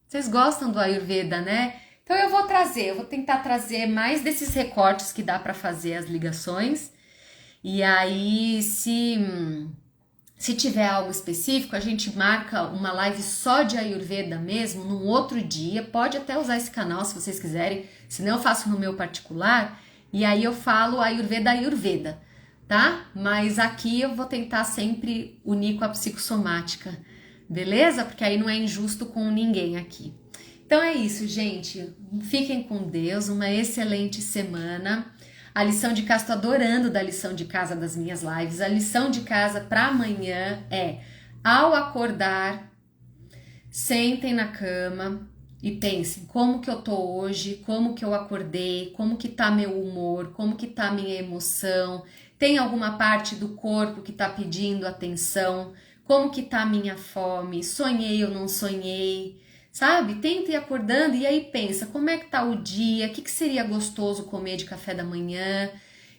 S1: Vocês gostam do Ayurveda, né? Então eu vou tentar trazer mais desses recortes que dá para fazer as ligações. E aí, se tiver algo específico, a gente marca uma live só de Ayurveda mesmo, num outro dia. Pode até usar esse canal se vocês quiserem, senão eu faço no meu particular. E aí eu falo Ayurveda, tá? Mas aqui eu vou tentar sempre unir com a psicossomática, beleza? Porque aí não é injusto com ninguém aqui. Então é isso, gente. Fiquem com Deus, uma excelente semana. A lição de casa, tô adorando da lição de casa das minhas lives. A lição de casa para amanhã é: ao acordar, sentem na cama e pensem como que eu tô hoje, como que eu acordei, como que tá meu humor, como que tá minha emoção, tem alguma parte do corpo que tá pedindo atenção, como que tá minha fome, sonhei ou não sonhei, sabe? Tenta ir acordando e aí pensa como é que tá o dia, o que seria gostoso comer de café da manhã.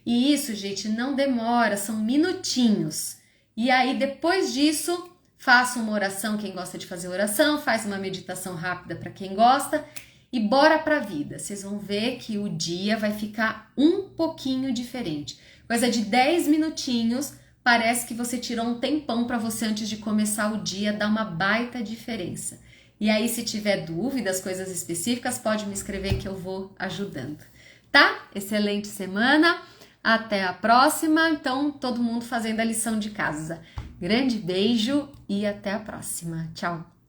S1: E isso, gente, não demora, são minutinhos. E aí depois disso, faça uma oração, quem gosta de fazer oração, faz uma meditação rápida para quem gosta e bora para a vida. Vocês vão ver que o dia vai ficar um pouquinho diferente. Coisa de 10 minutinhos, parece que você tirou um tempão para você antes de começar o dia, dá uma baita diferença. E aí, se tiver dúvidas, coisas específicas, pode me escrever que eu vou ajudando. Tá? Excelente semana. Até a próxima. Então, todo mundo fazendo a lição de casa. Grande beijo e até a próxima. Tchau!